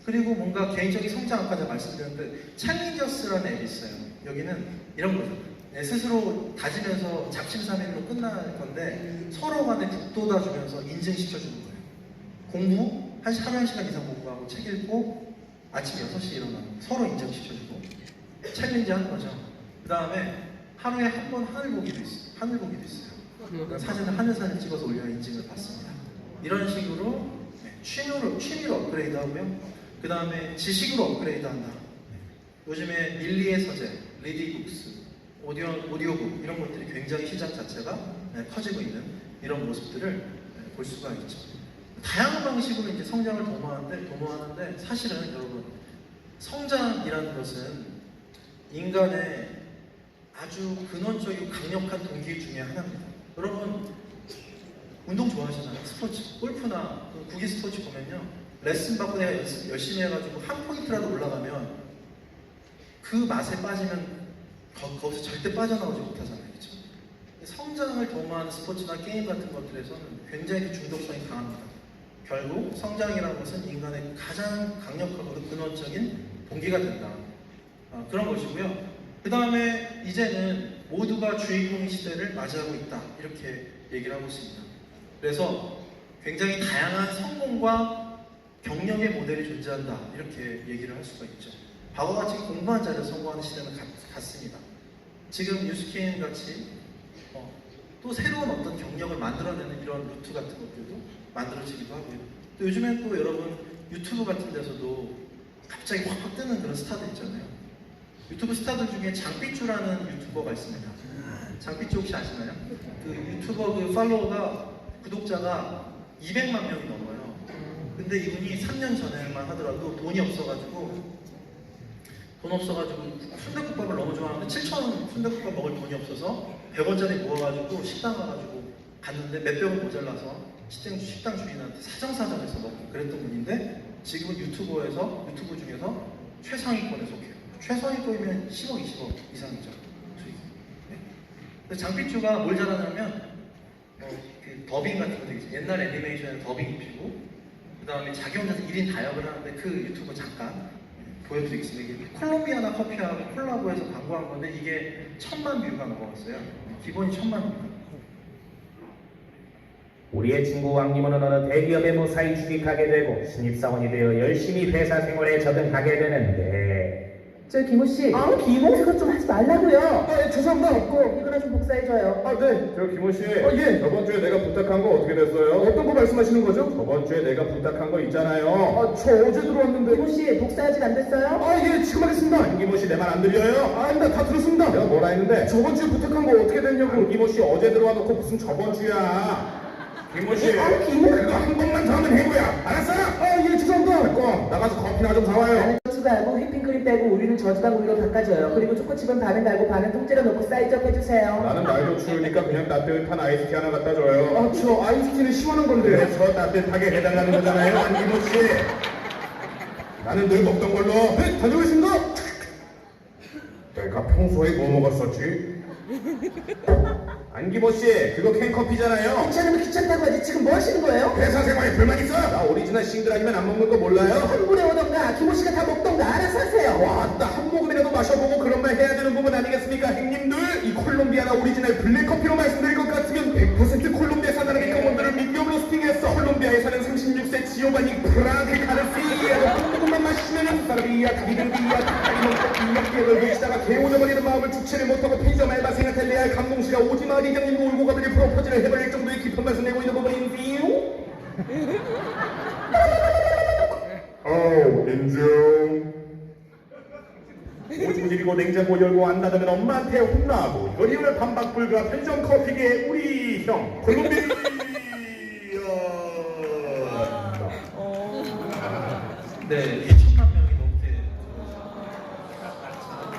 Speaker 1: 그리고 뭔가 개인적인 성장 아까 제가 말씀드렸는데 챌린저스라는 앱이 있어요. 여기는 이런 거죠. 스스로 다지면서 작심삼일로 끝날 건데 서로 간에 북돋아주면서 인증시켜주는 거예요. 공부 하루 1시간 이상 공부하고 책 읽고 아침 6시에 일어나고 서로 인정시켜주고 챌린지 하는 거죠. 그 다음에 하루에 한 번 하늘 보기도 있어요. 그러니까 사진을 하늘사진 찍어서 올려야 인증을 받습니다. 이런 식으로 취미로 업그레이드 하고요. 그 다음에 지식으로 업그레이드 한다. 요즘에 밀리의 서재, 리디북스, 오디오북 이런 것들이 굉장히 시장 자체가 커지고 있는 이런 모습들을 볼 수가 있죠. 다양한 방식으로 이제 성장을 도모하는데 사실은 여러분 성장이라는 것은 인간의 아주 근원적이고 강력한 동기 중에 하나입니다. 여러분 운동 좋아하시잖아요. 스포츠, 골프나 구기 스포츠 보면요. 레슨 받고 내가 열심히 해가지고 한 포인트라도 올라가면 그 맛에 빠지면 거기서 절대 빠져나오지 못하잖아요. 그렇죠? 성장을 도모하는 스포츠나 게임 같은 것들에서는 굉장히 중독성이 강합니다. 결국 성장이라는 것은 인간의 가장 강력하고 근원적인 동기가 된다. 그런 것이고요. 그 다음에 이제는 모두가 주인공의 시대를 맞이하고 있다. 이렇게 얘기를 하고 있습니다. 그래서 굉장히 다양한 성공과 경력의 모델이 존재한다. 이렇게 얘기를 할 수가 있죠. 바보같이 공부한 자를 성공하는 시대는 같습니다. 지금 뉴스킨 같이 또 새로운 어떤 경력을 만들어내는 이런 루트 같은 것들도 만들어지기도 하고요. 또 요즘엔 또 여러분 유튜브 같은 데서도 갑자기 확 뜨는 그런 스타들 있잖아요. 유튜브 스타들 중에 장삐쭈라는 유튜버가 있습니다. 장삐쭈 혹시 아시나요? 그 유튜버 그 팔로워가 구독자가 200만 명이 넘어요. 근데 이분이 3년 전에만 하더라도 돈이 없어가지고 순댓국밥을 너무 좋아하는데 7,000원 순댓국밥 먹을 돈이 없어서 100원짜리 모아가지고 식당 가가지고 갔는데 몇백원 모자라서 식당 주인한테 사정사정해서 먹고 그랬던 분인데 지금은 유튜브 중에서 최상위권에 속해요. 최상위권이면 10억, 20억 이상이죠. 네. 장삐쭈가 뭘 잘하냐면 그 더빙 같은 거 되게 옛날 애니메이션에 더빙 입히고 그 다음에 자기 혼자서 1인 다역을 하는데 그 유튜브 잠깐 보여드리겠습니다. 이게 콜롬비아나 커피하고 콜라보해서 광고한 건데 이게 1000만 뷰가 넘어갔어요. 기본이 1000만 뷰.
Speaker 11: 우리의 친구 왕님은 어느 대기업에 무사히 취직하게 되고 신입사원이 되어 열심히 회사 생활에 적응하게 되는데
Speaker 5: 저 김호씨 김호 그것 좀 하지 말라고요. 죄송합니다. 없고 이거나 좀 복사해줘요.
Speaker 2: 네, 저 김호씨. 예. 저번 주에 내가 부탁한 거 어떻게 됐어요? 어떤 거 말씀하시는 거죠? 저번 주에 내가 부탁한 거 있잖아요. 저 어제 들어왔는데.
Speaker 5: 김호씨 복사 아직 안 됐어요?
Speaker 2: 예, 지금 하겠습니다. 김호씨 내 말 안 들려요? 아닙니다. 다 들었습니다. 내가 뭐라 했는데? 저번 주에 부탁한 거 어떻게 됐냐고. 김호씨 어제 들어와 놓고 무슨 저번 주야. 김호씨
Speaker 5: 김호
Speaker 2: 그거 한 번만 더 하면 해고야. 알았어? 예, 죄송합니다. 됐고 나가서 커피나 좀 사와요.
Speaker 5: 추가하고 휘핑크림 빼고 우리는 저주방 우유로 바꿔줘요. 그리고 초코칩은 반은 달고 반은 통째로 넣고 사이즈업 해주세요.
Speaker 2: 나는 날도 추우니까 그냥 따뜻한 아이스티 하나 갖다 줘요. 저 아이스티는 시원한 건데. 그래서 따뜻하게 해달라는 거잖아요, 안기모씨. 나는 늘 먹던 걸로. 네, 다녀오겠습니다. 내가 평소에 뭐 먹었었지?
Speaker 11: 안기모 씨, 그거 캔커피잖아요.
Speaker 5: 귀찮으면 귀찮다고 하지 지금 뭐 하시는 거예요?
Speaker 11: 회사 생활에 불만 있어? 나 오리지널 싱글 아니면 안 먹는 거 몰라요?
Speaker 5: 한 분에 오던가 김호 씨가 다 먹던가 알아서 하세요.
Speaker 11: 와, 나 한 모금이라도 마셔보고 그런 말 해야 되는 부분 아니겠습니까, 형님들? 이 콜롬비아나 오리지널 블랙커피로 말씀드릴 것 같으면 100% 콜롬비아산 아라비카 원두를 미디엄 로스팅했어. 콜롬비아에 사는 36세 지오바니 프랑크 카르시아로 한 모금만 마시면은 사라비아, 가비들비아, 닭다리 먹고 이렇게 외치다가 개오져버리는 마음을 주체를 못하고 편의점 알바생한테 레알 감동시가 오지마 리장님도 울고 가버릴 프로포즈를 해버릴 정도의 깊은 맛을 내고 있는 부분인데요? 인정. 오줌질이고 냉장고 열고 안 닫으면 엄마한테 혼나고 요리를 반박불가 편의점 커피계 우리 형 콜롬비아.
Speaker 1: 네, 2천만 명이 넘게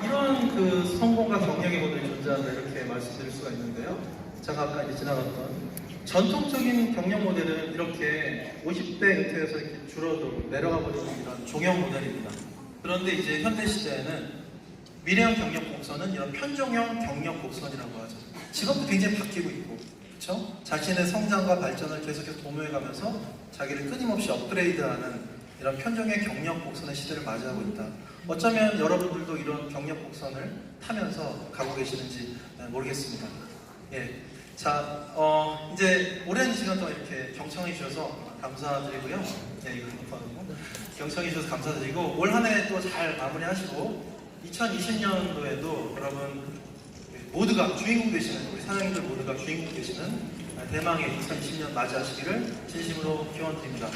Speaker 1: 이런 그 성공과 경력의 모델이 존재한다 이렇게 말씀드릴 수가 있는데요. 제가 아까 이제 지나갔던 전통적인 경력 모델은 이렇게 50대 은퇴해서 이렇게 줄어들고 내려가 버리는 이런 종형 모델입니다. 그런데 이제 현대 시대에는 미래형 경력 곡선은 이런 편종형 경력 곡선이라고 하죠. 직업도 굉장히 바뀌고 있고, 그렇죠? 자신의 성장과 발전을 계속해서 도모해가면서 자기를 끊임없이 업그레이드하는 이런 편종의 경력 곡선의 시대를 맞이하고 있다. 어쩌면 여러분들도 이런 경력 곡선을 타면서 가고 계시는지 모르겠습니다. 예. 자, 이제 오랜 시간 동안 이렇게 경청해 주셔서 감사드리고요. 예, 이거 경청해 주셔서 감사드리고 올 한 해 또 잘 마무리하시고 2020년도에도 여러분 모두가 주인공 되시는 우리 사장님들 모두가 주인공 되시는 대망의 2020년 맞이하시기를 진심으로 기원드립니다.